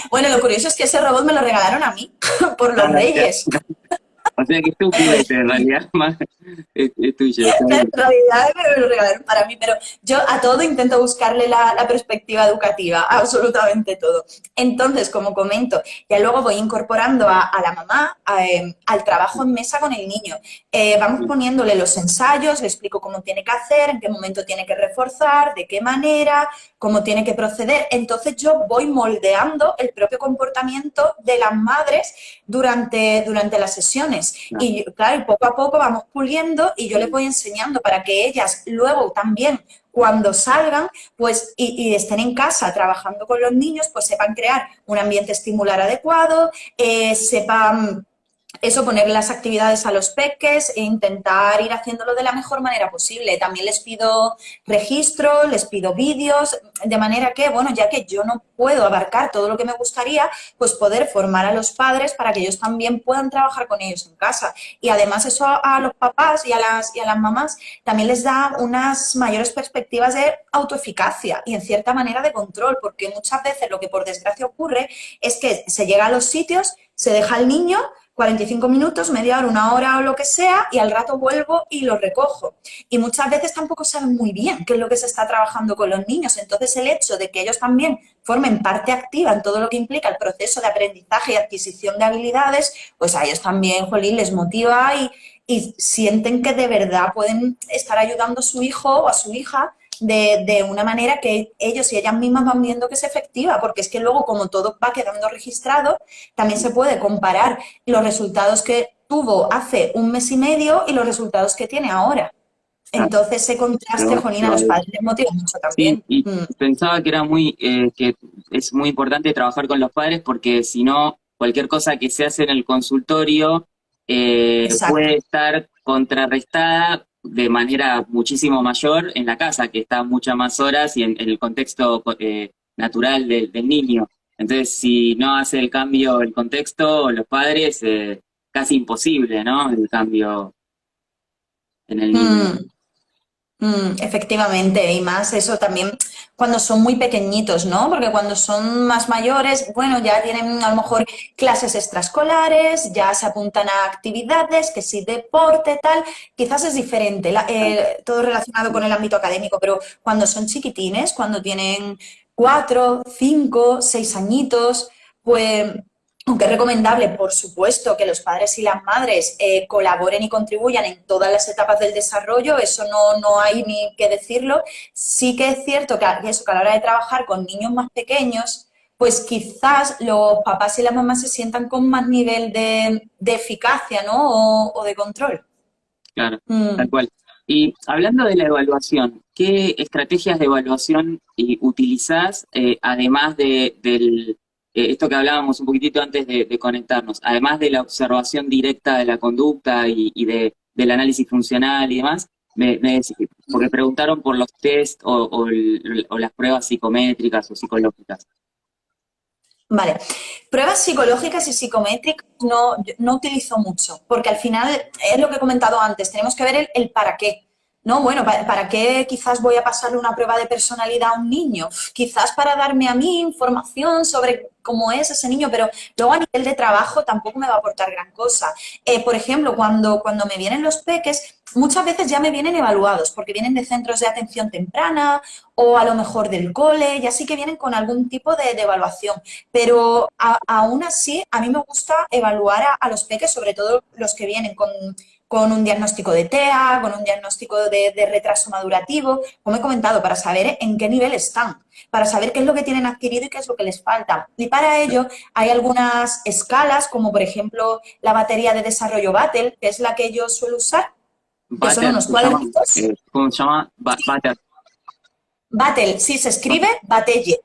Bueno, lo curioso es que ese robot me lo regalaron a mí por los Ah, Reyes. O sea que es tu juguete, en realidad, más es tuyo, está En bien. realidad me lo regalaron para mí, pero yo a todo intento buscarle la perspectiva educativa, absolutamente todo. Entonces, como comento, ya luego voy incorporando a la mamá al trabajo en mesa con el niño. Vamos poniéndole los ensayos, le explico cómo tiene que hacer, en qué momento tiene que reforzar, de qué manera, cómo tiene que proceder. Entonces yo voy moldeando el propio comportamiento de las madres durante las sesiones. No, Y claro, y poco a poco vamos puliendo y yo les voy enseñando para que ellas luego también cuando salgan, pues, y estén en casa trabajando con los niños, pues sepan crear un ambiente estimular adecuado, sepan eso, poner las actividades a los peques e intentar ir haciéndolo de la mejor manera posible. También les pido registro, les pido vídeos, de manera que, bueno, ya que yo no puedo abarcar todo lo que me gustaría, pues poder formar a los padres para que ellos también puedan trabajar con ellos en casa. Y además eso a los papás y a las mamás también les da unas mayores perspectivas de autoeficacia y en cierta manera de control, porque muchas veces lo que por desgracia ocurre es que se llega a los sitios, se deja al niño 45 minutos, media hora, una hora o lo que sea, y al rato vuelvo y lo recojo. Y muchas veces tampoco saben muy bien qué es lo que se está trabajando con los niños. Entonces, el hecho de que ellos también formen parte activa en todo lo que implica el proceso de aprendizaje y adquisición de habilidades, pues a ellos también, jolín, les motiva y sienten que de verdad pueden estar ayudando a su hijo o a su hija de una manera que ellos y ellas mismas van viendo que es efectiva, porque es que luego como todo va quedando registrado, también se puede comparar los resultados que tuvo hace un mes y medio y los resultados que tiene ahora. claro, Entonces, ese contraste, Jolín, a los padres les motiva mucho sí, también. y pensaba que era que es muy importante trabajar con los padres porque si no, cualquier cosa que se hace en el consultorio Exacto. puede estar contrarrestada de manera muchísimo mayor en la casa, que está muchas más horas y en el contexto natural del niño. Entonces, si no hace el cambio el contexto, los padres, casi imposible, ¿no? El cambio en el niño. Mm. Efectivamente, y más eso también cuando son muy pequeñitos, ¿no? Porque cuando son más mayores, bueno, ya tienen a lo mejor clases extraescolares, ya se apuntan a actividades, que sí, deporte, tal, quizás es diferente, todo relacionado con el ámbito académico, pero cuando son chiquitines, cuando tienen 4, 5, 6 añitos, pues aunque es recomendable, por supuesto, que los padres y las madres colaboren y contribuyan en todas las etapas del desarrollo, eso no hay ni que decirlo. Sí que es cierto que a la hora de trabajar con niños más pequeños, pues quizás los papás y las mamás se sientan con más nivel de eficacia, ¿no? O de control. Claro, tal Mm. cual. Y hablando de la evaluación, ¿qué estrategias de evaluación utilizás, además esto que hablábamos un poquitito antes de conectarnos, además de la observación directa de la conducta del análisis funcional y demás? Porque preguntaron por los test o las pruebas psicométricas o psicológicas. Vale. Pruebas psicológicas y psicométricas no utilizo mucho, porque al final es lo que he comentado antes, tenemos que ver el para qué. No, bueno, ¿para qué quizás voy a pasarle una prueba de personalidad a un niño? Quizás para darme a mí información sobre cómo es ese niño, pero luego a nivel de trabajo tampoco me va a aportar gran cosa. Por ejemplo, cuando me vienen los peques, muchas veces ya me vienen evaluados, porque vienen de centros de atención temprana o a lo mejor del cole, ya sí que vienen con algún tipo de evaluación. Pero aún así, a mí me gusta evaluar a los peques, sobre todo los que vienen con un diagnóstico de TEA, con un diagnóstico de retraso madurativo, como he comentado, para saber en qué nivel están, para saber qué es lo que tienen adquirido y qué es lo que les falta. Y para ello hay algunas escalas, como por ejemplo la batería de desarrollo Battle, que es la que yo suelo usar, que son Butter unos se llama, cuadernitos. ¿cómo se llama? Butter. Battle, sí, se escribe Batelle.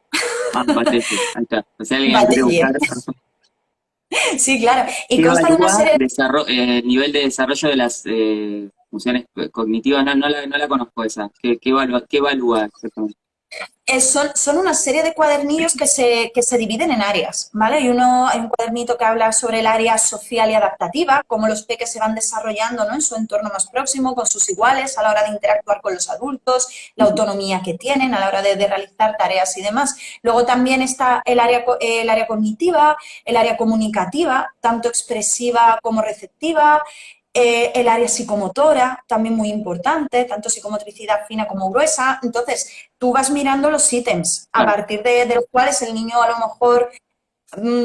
Ah, Butter, sí, ahí está. O sea, alguien quiere Batelle. buscar. Sí, claro. Y ¿Qué consta de una evalúa serie. nivel de desarrollo de las funciones cognitivas? No la conozco esa. ¿Qué evalúa exactamente? Son una serie de cuadernillos que se dividen en áreas, ¿vale? Hay un cuadernito que habla sobre el área social y adaptativa, cómo los peques se van desarrollando, ¿no?, en su entorno más próximo, con sus iguales, a la hora de interactuar con los adultos, la autonomía que tienen a la hora de realizar tareas y demás. Luego también está el área cognitiva, el área comunicativa, tanto expresiva como receptiva, el área psicomotora, también muy importante, tanto psicomotricidad fina como gruesa. Entonces, tú vas mirando los ítems a Claro. partir de los cuales el niño a lo mejor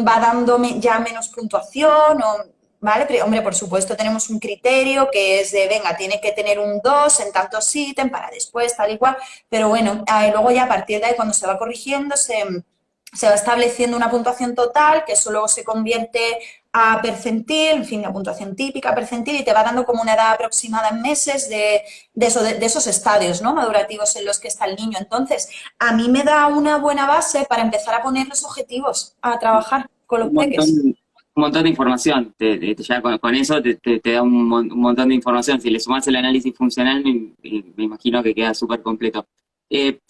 va dando ya menos puntuación, o, ¿vale? Pero, hombre, por supuesto tenemos un criterio que es de, venga, tiene que tener un 2 en tantos ítems para después, tal y cual, pero bueno, luego ya a partir de ahí, cuando se va corrigiendo, se va estableciendo una puntuación total, que eso luego se convierte a percentil, en fin, la puntuación típica, percentil, y te va dando como una edad aproximada en meses de esos estadios, ¿no?, madurativos en los que está el niño. Entonces, a mí me da una buena base para empezar a poner los objetivos, a trabajar con los Un montón, peques. un montón de información. Ya con eso te da un montón de información. Si le sumás el análisis funcional, me imagino que queda súper completo.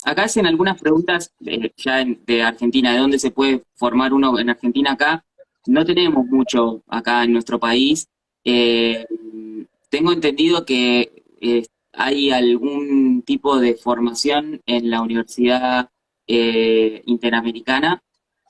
Acá hacen algunas preguntas de Argentina, de dónde se puede formar uno en Argentina. Acá no tenemos mucho acá en nuestro país. Eh, Tengo entendido que hay algún tipo de formación en la Universidad Interamericana,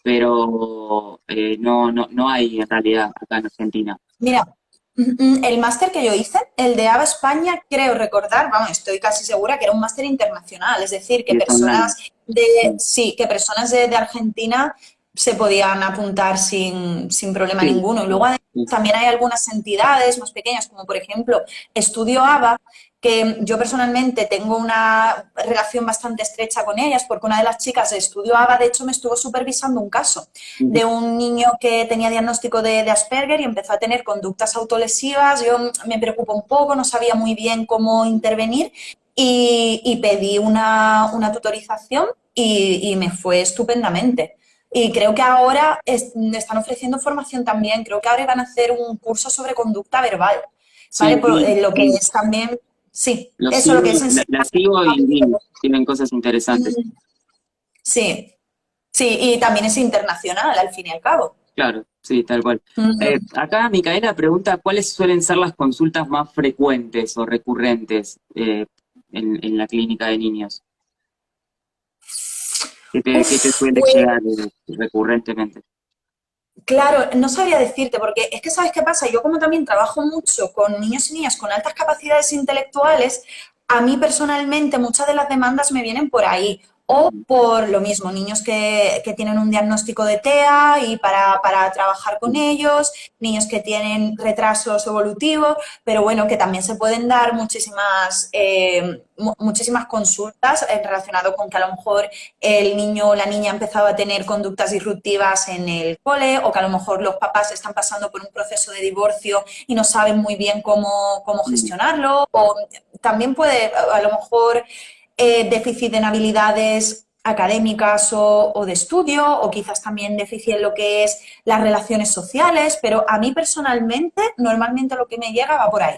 pero no hay en realidad acá en Argentina. Mira, el máster que yo hice, el de ABA España, creo recordar, vamos, estoy casi segura que era un máster internacional, es decir, que Y es online. Mm. sí, que personas de Argentina se podían apuntar sin problema Sí, ninguno. Y luego además sí. también hay algunas entidades más pequeñas, como por ejemplo Estudio ABA, que yo personalmente tengo una relación bastante estrecha con ellas, porque una de las chicas de Estudio ABA, de hecho, me estuvo supervisando un caso Ujú. de un niño que tenía diagnóstico de Asperger y empezó a tener conductas autolesivas. Yo me preocupo un poco, no sabía muy bien cómo intervenir y pedí una tutorización y me fue estupendamente. Y creo que ahora están ofreciendo formación también, creo que ahora van a hacer un curso sobre conducta verbal, ¿vale? Sí, sí, Lo que es también, sí, los eso lo que sigo, es enseñar. la sigo y tienen cosas interesantes. Sí, sí, y también es internacional al fin y al cabo. Claro, sí, tal cual. Acá Micaela pregunta cuáles suelen ser las consultas más frecuentes o recurrentes en la clínica de niños. ¿Qué te Uf, suele pues llegar recurrentemente? claro, no sabría decirte, porque es que ¿sabes qué pasa? Yo como también trabajo mucho con niños y niñas con altas capacidades intelectuales, a mí personalmente muchas de las demandas me vienen por ahí. O por lo mismo, niños que tienen un diagnóstico de TEA y para trabajar con ellos, niños que tienen retrasos evolutivos, pero bueno, que también se pueden dar muchísimas consultas relacionado con que a lo mejor el niño o la niña ha empezado a tener conductas disruptivas en el cole, o que a lo mejor los papás están pasando por un proceso de divorcio y no saben muy bien cómo Mm. gestionarlo, o también puede a lo mejor déficit en habilidades académicas o de estudio, o quizás también déficit en lo que es las relaciones sociales, pero a mí personalmente normalmente lo que me llega va por ahí.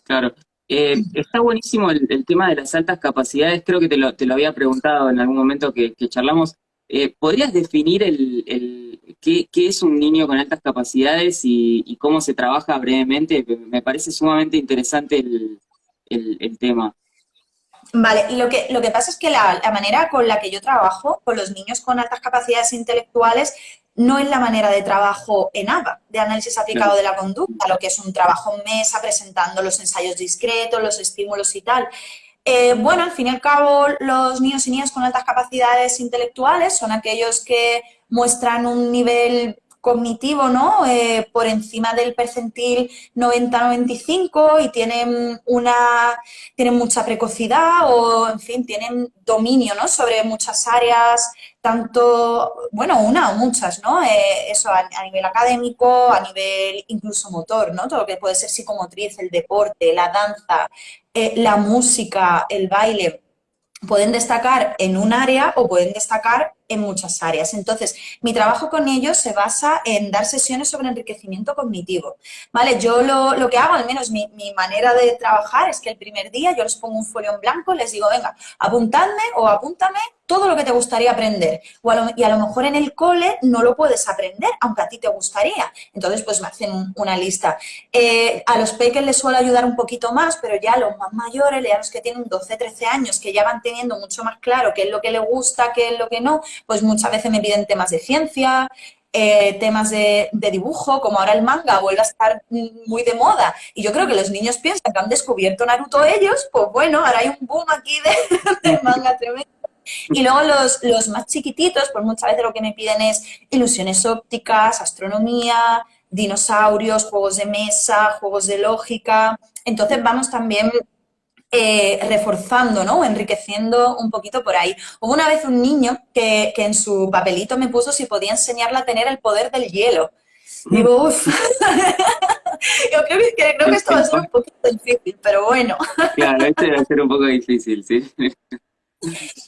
Claro. Está buenísimo el tema de las altas capacidades. Creo que te lo había preguntado en algún momento que charlamos. ¿Podrías definir qué es un niño con altas capacidades y cómo se trabaja brevemente? Me parece sumamente interesante el tema. Vale, lo que pasa es que la manera con la que yo trabajo con los niños con altas capacidades intelectuales no es la manera de trabajo en ABA, de análisis Claro. aplicado de la conducta, lo que es un trabajo en mesa, presentando los ensayos discretos, los estímulos y tal. Bueno, al fin y al cabo, los niños y niñas con altas capacidades intelectuales son aquellos que muestran un nivel cognitivo, ¿no? Por encima del percentil 90-95 y tienen mucha precocidad o, en fin, tienen dominio, ¿no?, sobre muchas áreas, tanto, bueno, una o muchas, ¿no? Eso a nivel académico, a nivel incluso motor, ¿no? Todo lo que puede ser psicomotriz, el deporte, la danza, la música, el baile, pueden destacar en un área o pueden destacar en muchas áreas. Entonces, mi trabajo con ellos se basa en dar sesiones sobre enriquecimiento cognitivo, ¿vale? Yo lo que hago, al menos mi manera de trabajar, es que el primer día yo les pongo un folio en blanco, les digo, venga, apuntadme o apúntame todo lo que te gustaría aprender. Y a lo mejor en el cole no lo puedes aprender, aunque a ti te gustaría. Entonces, pues me hacen una lista. A los peques les suelo ayudar un poquito más, pero ya a los más mayores, ya los que tienen 12, 13 años, que ya van teniendo mucho más claro qué es lo que les gusta, qué es lo que no, pues muchas veces me piden temas de ciencia, temas de dibujo, como ahora el manga vuelve a estar muy de moda. Y yo creo que los niños piensan que han descubierto Naruto ellos, pues bueno, ahora hay un boom aquí de manga tremendo. Y luego los más chiquititos, pues muchas veces lo que me piden es ilusiones ópticas, astronomía, dinosaurios, juegos de mesa, juegos de lógica. Entonces vamos también reforzando, ¿no? O enriqueciendo un poquito por ahí. Hubo una vez un niño que en su papelito me puso si podía enseñarle a tener el poder del hielo. Digo, uff, yo creo que esto va a ser un poquito difícil, pero bueno. Claro, este va a ser un poco difícil, sí.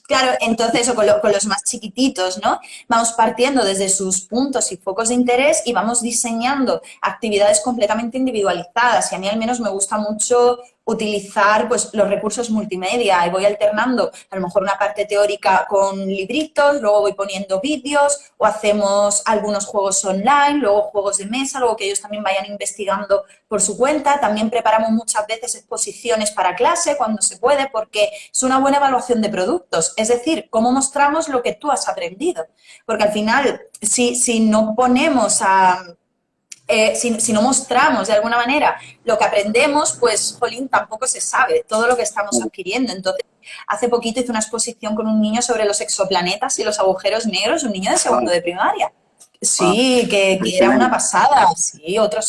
Claro, entonces, eso con los más chiquititos, ¿no? Vamos partiendo desde sus puntos y focos de interés y vamos diseñando actividades completamente individualizadas. Y a mí al menos me gusta mucho utilizar pues, los recursos multimedia y voy alternando a lo mejor una parte teórica con libritos, luego voy poniendo vídeos o hacemos algunos juegos online, luego juegos de mesa, luego que ellos también vayan investigando por su cuenta. También preparamos muchas veces exposiciones para clase cuando se puede porque es una buena evaluación de productos, es decir, cómo mostramos lo que tú has aprendido. Porque al final, si no ponemos si no mostramos de alguna manera lo que aprendemos, pues, jolín, tampoco se sabe todo lo que estamos adquiriendo. Entonces, hace poquito hice una exposición con un niño sobre los exoplanetas y los agujeros negros, un niño de segundo de primaria. Sí, que era una pasada. Sí, otro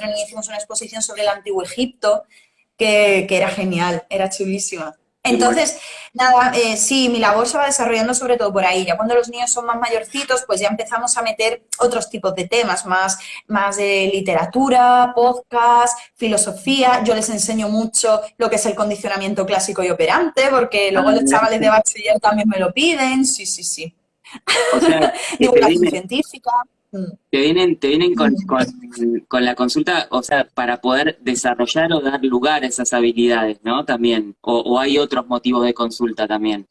niño hicimos una exposición sobre el Antiguo Egipto, que era genial, era chulísima. Entonces, nada, sí, mi labor se va desarrollando sobre todo por ahí. Ya cuando los niños son más mayorcitos, pues ya empezamos a meter otros tipos de temas, más de literatura, podcast, filosofía. Yo les enseño mucho lo que es el condicionamiento clásico y operante, porque luego los chavales de bachiller también me lo piden. Sí, sí, sí. O sea, que Divulgación científica. te vienen con la consulta, o sea, para poder desarrollar o dar lugar a esas habilidades, ¿no? También, o hay otros motivos de consulta también.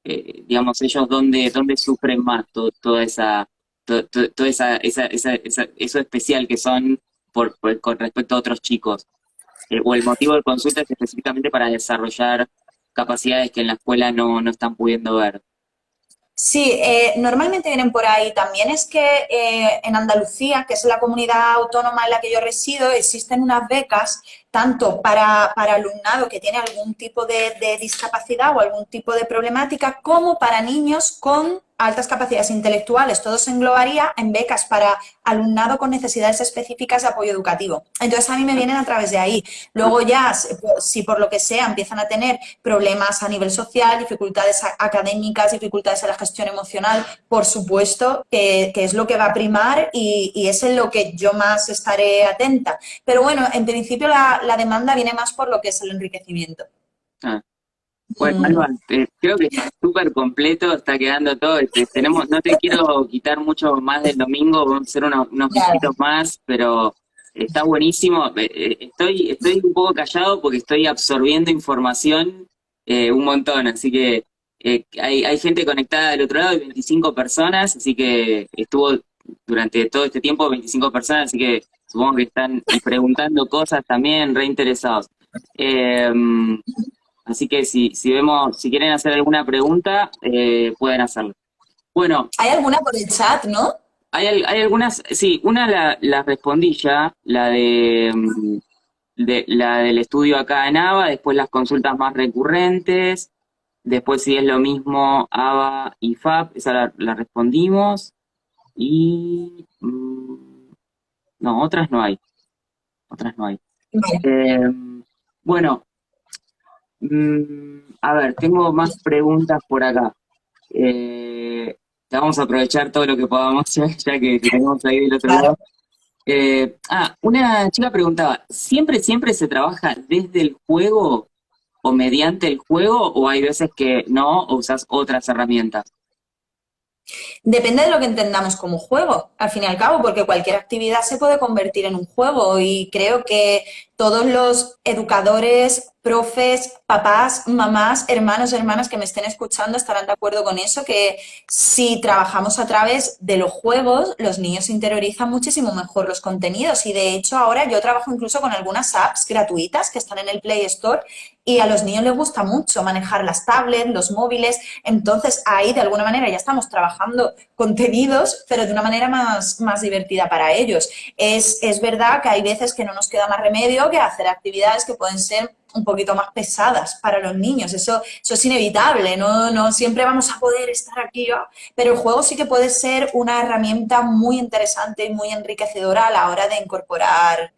Digamos, ellos dónde sufren más toda esa, toda eso especial que son con respecto a otros chicos. O el motivo de consulta es específicamente para desarrollar capacidades que en la escuela no están pudiendo ver. Sí, normalmente vienen por ahí. También es que en Andalucía, que es la comunidad autónoma en la que yo resido, existen unas becas tanto para alumnado que tiene algún tipo de discapacidad o algún tipo de problemática, como para niños con altas capacidades intelectuales. Todo se englobaría en becas para alumnado con necesidades específicas de apoyo educativo. Entonces, a mí me vienen a través de ahí. Luego ya, si por lo que sea empiezan a tener problemas a nivel social, dificultades académicas, dificultades en la gestión emocional, por supuesto que es lo que va a primar y es en lo que yo más estaré atenta. Pero bueno, en principio la demanda viene más por lo que es el enriquecimiento. Ah. Bueno, Alba, creo que está súper completo, está quedando todo. No te quiero quitar mucho más del domingo, vamos a hacer unos Claro. minutitos más, pero está buenísimo. Estoy un poco callado porque estoy absorbiendo información un montón, así que hay gente conectada del otro lado, hay 25 personas, así que estuvo durante todo este tiempo 25 personas, así que supongo que están y preguntando cosas también, reinteresados. Eh, Así que si quieren hacer alguna pregunta, pueden hacerlo. Bueno, ¿Hay alguna por el chat, no? hay algunas, sí, una la respondí ya, la del estudio acá en ABA, después las consultas más recurrentes, después si es lo mismo ABA y FAP, esa la respondimos, y no, otras no hay. Vale. Eh, bueno, a ver, tengo más preguntas por acá. Vamos a aprovechar todo lo que podamos, ya que te tenemos ahí del otro Claro. lado. Una chica preguntaba, ¿siempre se trabaja desde el juego o mediante el juego o hay veces que no o usas otras herramientas? Depende de lo que entendamos como juego, al fin y al cabo, porque cualquier actividad se puede convertir en un juego y creo que todos los educadores, profes, papás, mamás, hermanos, hermanas que me estén escuchando estarán de acuerdo con eso, que si trabajamos a través de los juegos, los niños interiorizan muchísimo mejor los contenidos y de hecho ahora yo trabajo incluso con algunas apps gratuitas que están en el Play Store y a los niños les gusta mucho manejar las tablets, los móviles, entonces ahí de alguna manera ya estamos trabajando contenidos, pero de una manera más divertida para ellos. Es verdad que hay veces que no nos queda más remedio que hacer actividades que pueden ser un poquito más pesadas para los niños. Eso es inevitable, no siempre vamos a poder estar aquí, ¿no? Pero el juego sí que puede ser una herramienta muy interesante y muy enriquecedora a la hora de incorporar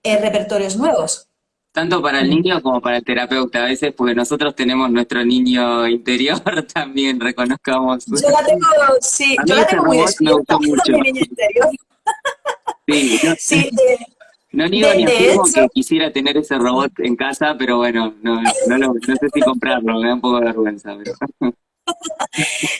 repertorios nuevos. Tanto para el niño como para el terapeuta a veces, porque nosotros tenemos nuestro niño interior también, reconozcamos. Yo la tengo, sí, A yo mí la ese tengo muy robot me despierta, gustó mucho. mi niña interior. Sí, yo Sí, no niego ni de afirmo hecho, que quisiera tener ese robot en casa, pero bueno, no sé si comprarlo, me da un poco de vergüenza, pero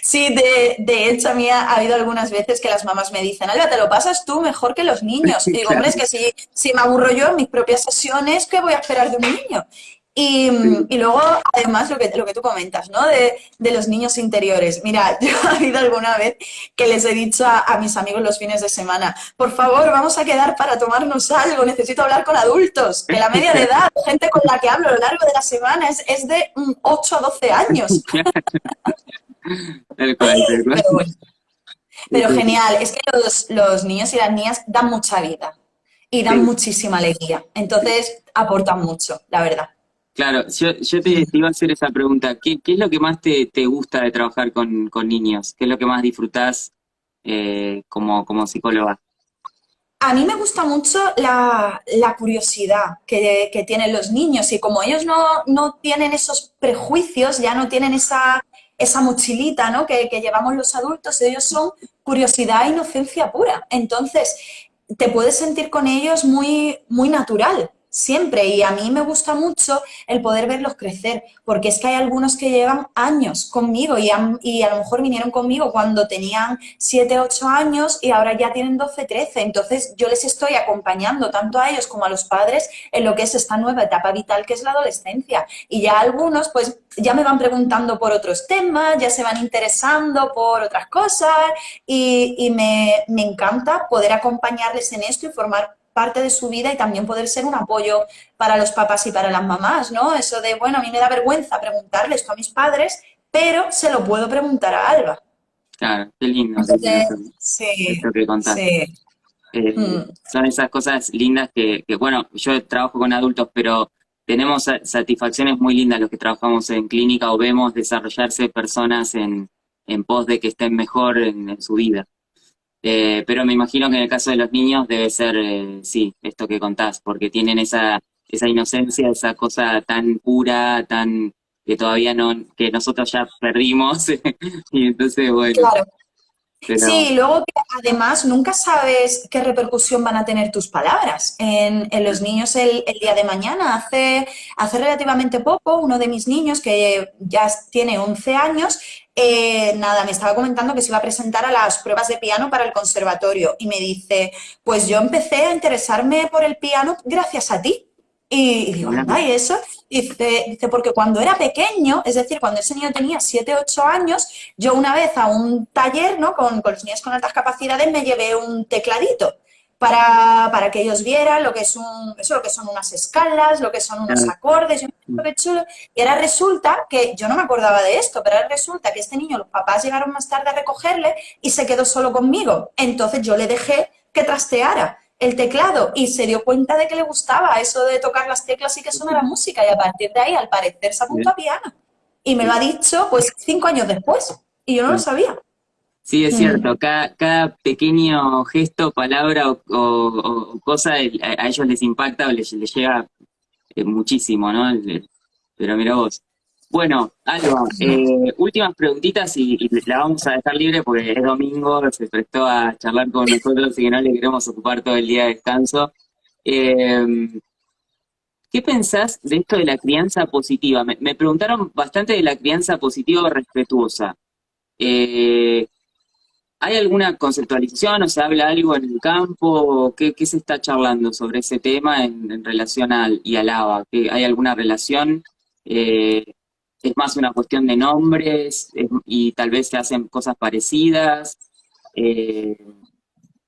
sí, de hecho, a mí ha habido algunas veces que las mamás me dicen, Alba, te lo pasas tú mejor que los niños. Y digo, hombre, claro, es que si me aburro yo en mis propias sesiones, ¿qué voy a esperar de un niño? Y, sí. y luego, además, lo que tú comentas, ¿no? De los niños interiores. Mira, yo ha habido alguna vez que les he dicho a mis amigos los fines de semana, por favor, vamos a quedar para tomarnos algo, necesito hablar con adultos, que la media de edad, gente con la que hablo a lo largo de la semana es de 8 a 12 años. Tal cual, tal cual. Pero bueno. Pero genial, es que los niños y las niñas dan mucha vida y dan Sí, muchísima alegría. Entonces aportan mucho, la verdad. claro, yo te iba a hacer esa pregunta. ¿Qué es lo que más te gusta de trabajar con niños? ¿Qué es lo que más disfrutás como psicóloga? A mí me gusta mucho la curiosidad que tienen los niños y como ellos no tienen esos prejuicios, ya no tienen esa mochilita, ¿no? que llevamos los adultos, ellos son curiosidad e inocencia pura. Entonces, te puedes sentir con ellos muy natural, siempre. Y a mí me gusta mucho el poder verlos crecer, porque es que hay algunos que llevan años conmigo y a lo mejor vinieron conmigo cuando tenían 7 8 años y ahora ya tienen 12 13. Entonces yo les estoy acompañando tanto a ellos como a los padres en lo que es esta nueva etapa vital que es la adolescencia. Y ya algunos pues ya me van preguntando por otros temas, ya se van interesando por otras cosas y me encanta poder acompañarles en esto y formar parte de su vida y también poder ser un apoyo para los papás y para las mamás, ¿no? Eso de, bueno, a mí me da vergüenza preguntarle esto a mis padres, pero se lo puedo preguntar a Alba. Claro, qué lindo Entonces, eso, sí, esto que contás. sí. Mm. Son esas cosas lindas bueno, yo trabajo con adultos, pero tenemos satisfacciones muy lindas los que trabajamos en clínica o vemos desarrollarse personas en pos de que estén mejor en su vida. Pero me imagino que en el caso de los niños debe ser, sí, esto que contás, porque tienen esa inocencia, esa cosa tan pura, tan que todavía no, que nosotros ya perdimos, y entonces, bueno, Claro. pero Sí, y luego que además nunca sabes qué repercusión van a tener tus palabras en los niños el día de mañana. Hace relativamente poco, uno de mis niños, que ya tiene 11 años, nada, me estaba comentando que se iba a presentar a las pruebas de piano para el conservatorio y me dice, pues yo empecé a interesarme por el piano gracias a ti. Y digo, mirá, anda, ¿y eso? Dice, porque cuando era pequeño, es decir, cuando ese niño tenía 7 8 años, yo una vez a un taller, ¿no? Con los niños con altas capacidades me llevé un tecladito para que ellos vieran lo que es eso, lo que son unas escalas, lo que son unos claro, acordes, yo, qué chulo. Y ahora resulta que, yo no me acordaba de esto, pero ahora resulta que este niño, los papás llegaron más tarde a recogerle y se quedó solo conmigo. Entonces yo le dejé que trasteara el teclado y se dio cuenta de que le gustaba eso de tocar las teclas y que sonara música y a partir de ahí, al parecer, se apuntó bien, a piano. Y me lo ha bien. dicho pues 5 años después y yo no lo sabía. Sí, es Mm, cierto, cada pequeño gesto, palabra o cosa a ellos les impacta o les llega muchísimo, ¿no? Pero mira vos. Bueno, Alba, últimas preguntitas y la vamos a dejar libre porque es domingo, se prestó a charlar con nosotros y que no le queremos ocupar todo el día de descanso. Eh, ¿Qué pensás de esto de la crianza positiva? Me preguntaron bastante de la crianza positiva o respetuosa. Eh, ¿Hay alguna conceptualización o se habla algo en el campo? ¿Qué se está charlando sobre ese tema en relación al ABA? ¿Hay alguna relación? Eh, ¿Es más una cuestión de nombres y tal vez se hacen cosas parecidas? Eh,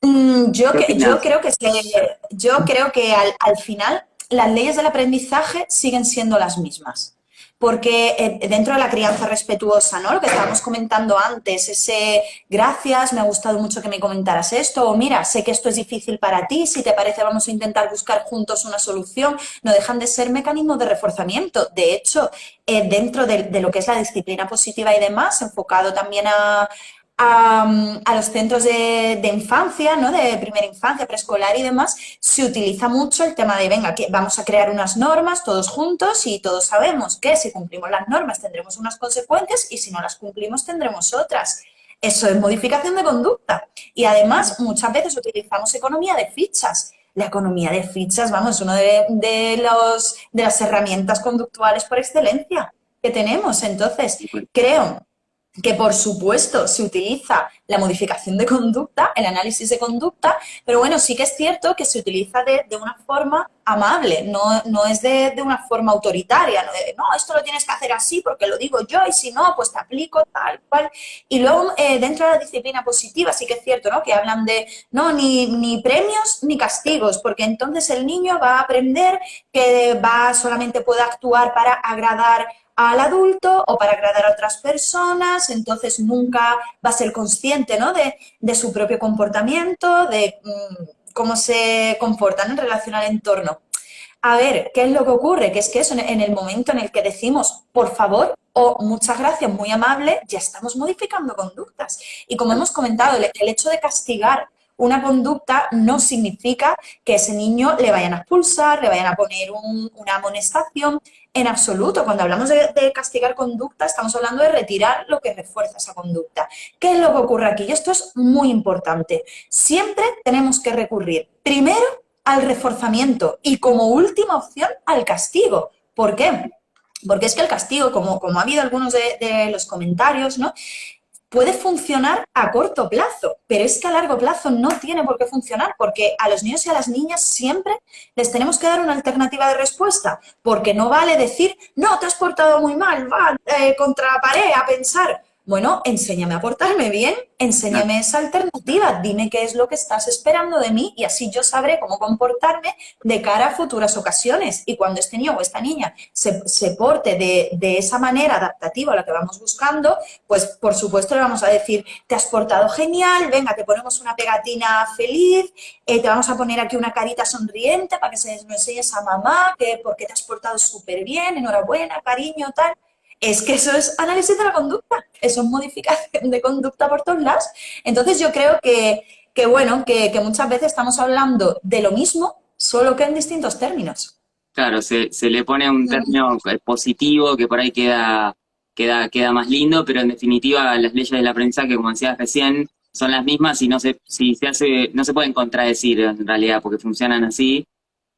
¿Qué Yo opinás? creo yo creo que al final las leyes del aprendizaje siguen siendo las mismas. Porque dentro de la crianza respetuosa, ¿no? Lo que estábamos comentando antes, ese gracias, me ha gustado mucho que me comentaras esto, o mira, sé que esto es difícil para ti, si te parece vamos a intentar buscar juntos una solución, no dejan de ser mecanismos de reforzamiento. De hecho, dentro de lo que es la disciplina positiva y demás, enfocado también a los centros de infancia, ¿no? De primera infancia, preescolar y demás, se utiliza mucho el tema de, venga, que vamos a crear unas normas todos juntos y todos sabemos que si cumplimos las normas tendremos unas consecuencias y si no las cumplimos tendremos otras. Eso es modificación de conducta. Y además, muchas veces utilizamos economía de fichas. La economía de fichas, vamos, es una de las herramientas conductuales por excelencia que tenemos. Entonces, creo que por supuesto se utiliza la modificación de conducta, el análisis de conducta, pero bueno, sí que es cierto que se utiliza de una forma amable, no es de una forma autoritaria, no, no, esto lo tienes que hacer así porque lo digo yo y si no, pues te aplico tal cual. Y luego dentro de la disciplina positiva sí que es cierto, ¿no? Que hablan de no, ni premios ni castigos, porque entonces el niño va a aprender que solamente puede actuar para agradar al adulto o para agradar a otras personas, entonces nunca va a ser consciente, ¿no? de su propio comportamiento, de cómo se comportan en relación al entorno. A ver, ¿qué es lo que ocurre? Que es que eso, en el momento en el que decimos, por favor, o muchas gracias, muy amable, ya estamos modificando conductas. Y como hemos comentado, el hecho de castigar una conducta no significa que ese niño le vayan a expulsar, le vayan a poner una amonestación, en absoluto. Cuando hablamos de castigar conducta, estamos hablando de retirar lo que refuerza esa conducta. ¿Qué es lo que ocurre aquí? Y esto es muy importante. Siempre tenemos que recurrir primero al reforzamiento y como última opción al castigo. ¿Por qué? Porque es que el castigo, como ha habido algunos de los comentarios, ¿no? Puede funcionar a corto plazo, pero es que a largo plazo no tiene por qué funcionar, porque a los niños y a las niñas siempre les tenemos que dar una alternativa de respuesta, porque no vale decir, no, te has portado muy mal, va contra la pared a pensar. Bueno, enséñame a portarme bien, enséñame esa alternativa, dime qué es lo que estás esperando de mí y así yo sabré cómo comportarme de cara a futuras ocasiones. Y cuando este niño o esta niña se porte de esa manera adaptativa a lo que vamos buscando, pues por supuesto le vamos a decir, te has portado genial, venga, te ponemos una pegatina feliz, te vamos a poner aquí una carita sonriente para que se lo enseñes a mamá, que porque te has portado súper bien, enhorabuena, cariño, tal. Es que eso es análisis de la conducta, eso es modificación de conducta por todos lados. Entonces yo creo que bueno, que muchas veces estamos hablando de lo mismo, solo que en distintos términos. Claro, se le pone un término positivo que por ahí queda más lindo, pero en definitiva las leyes del aprendizaje, como decías recién, son las mismas y no se pueden contradecir en realidad, porque funcionan así.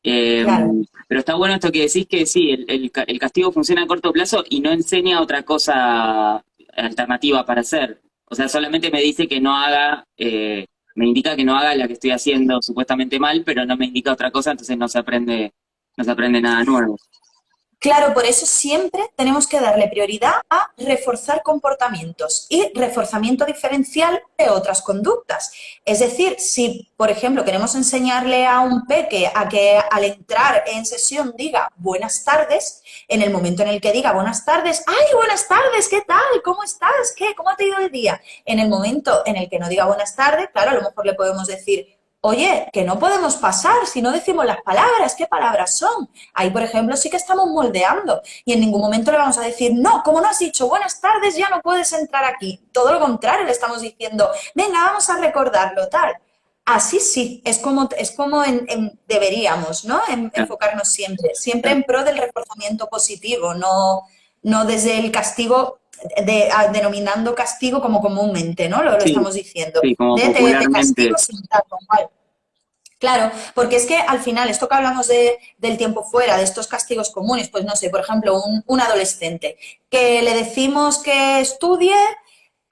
Eh, Claro. pero está bueno esto que decís que sí, el castigo funciona a corto plazo y no enseña otra cosa alternativa para hacer. O sea, solamente me dice que no haga, me indica que no haga la que estoy haciendo supuestamente mal, pero no me indica otra cosa, entonces no se aprende nada nuevo. Claro, por eso siempre tenemos que darle prioridad a reforzar comportamientos y reforzamiento diferencial de otras conductas. Es decir, si, por ejemplo, queremos enseñarle a un peque a que al entrar en sesión diga buenas tardes, en el momento en el que diga buenas tardes, ¡ay, buenas tardes! ¿Qué tal? ¿Cómo estás? ¿Qué? ¿Cómo te ha ido el día? En el momento en el que no diga buenas tardes, claro, a lo mejor le podemos decir, oye, que no podemos pasar si no decimos las palabras, ¿qué palabras son? Ahí, por ejemplo, sí que estamos moldeando y en ningún momento le vamos a decir, no, como no has dicho buenas tardes, ya no puedes entrar aquí. Todo lo contrario, le estamos diciendo, venga, vamos a recordarlo, tal. Así sí, es como deberíamos, ¿no? Enfocarnos siempre, siempre en pro del reforzamiento positivo, no desde el castigo, denominando castigo como comúnmente, ¿no? Lo Sí, estamos diciendo. sí, como De popularmente. castigo sin tal, cual. Claro, porque es que al final, esto que hablamos del tiempo fuera, de estos castigos comunes, pues no sé, por ejemplo, un adolescente que le decimos que estudie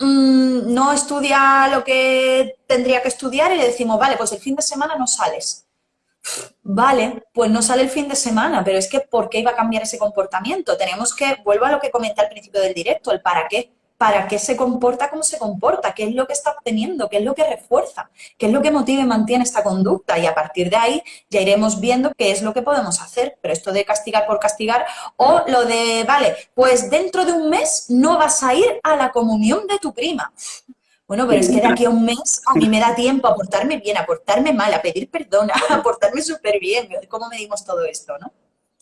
no estudia lo que tendría que estudiar y le decimos, vale, pues el fin de semana no sales. Vale, pues no sale el fin de semana, pero es que ¿por qué iba a cambiar ese comportamiento? Tenemos que, vuelvo a lo que comenté al principio del directo, el para qué. ¿Para qué se comporta como se comporta? ¿Qué es lo que está obteniendo? ¿Qué es lo que refuerza? ¿Qué es lo que motiva y mantiene esta conducta? Y a partir de ahí ya iremos viendo qué es lo que podemos hacer. Pero esto de castigar por castigar o lo de, vale, pues dentro de un mes no vas a ir a la comunión de tu prima. Bueno, pero Sí, es que de aquí a un mes a mí me da tiempo a portarme bien, a portarme mal, a pedir perdón, a portarme súper bien. ¿Cómo medimos todo esto, no?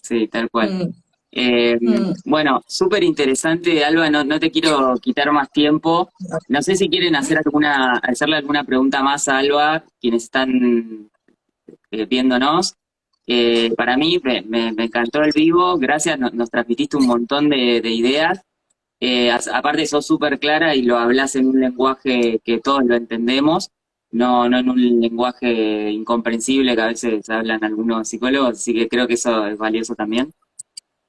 sí, tal cual. Mm, Eh, mm. bueno, súper interesante, Alba, no te quiero quitar más tiempo. No sé si quieren hacerle alguna pregunta más a Alba, quienes están viéndonos. Para mí me encantó el vivo, gracias, nos transmitiste un montón de ideas. Aparte sos súper clara y lo hablas en un lenguaje que todos lo entendemos, no en un lenguaje incomprensible que a veces hablan algunos psicólogos, así que creo que eso es valioso también.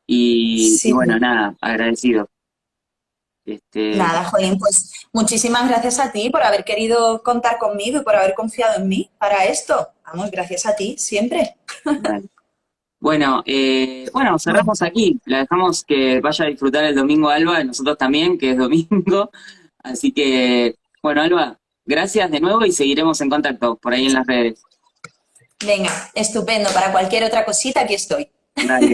Y Sí, bueno, nada, agradecido. Este, nada, Jolín, pues muchísimas gracias a ti por haber querido contar conmigo y por haber confiado en mí para esto. Vamos, gracias a ti, siempre. vale. Bueno, bueno, Bueno, cerramos aquí. La dejamos que vaya a disfrutar el domingo Alba, y nosotros también, que es domingo. Así que, bueno, Alba, gracias de nuevo y seguiremos en contacto por ahí en las redes. venga, estupendo. Para cualquier otra cosita, aquí estoy. Dale.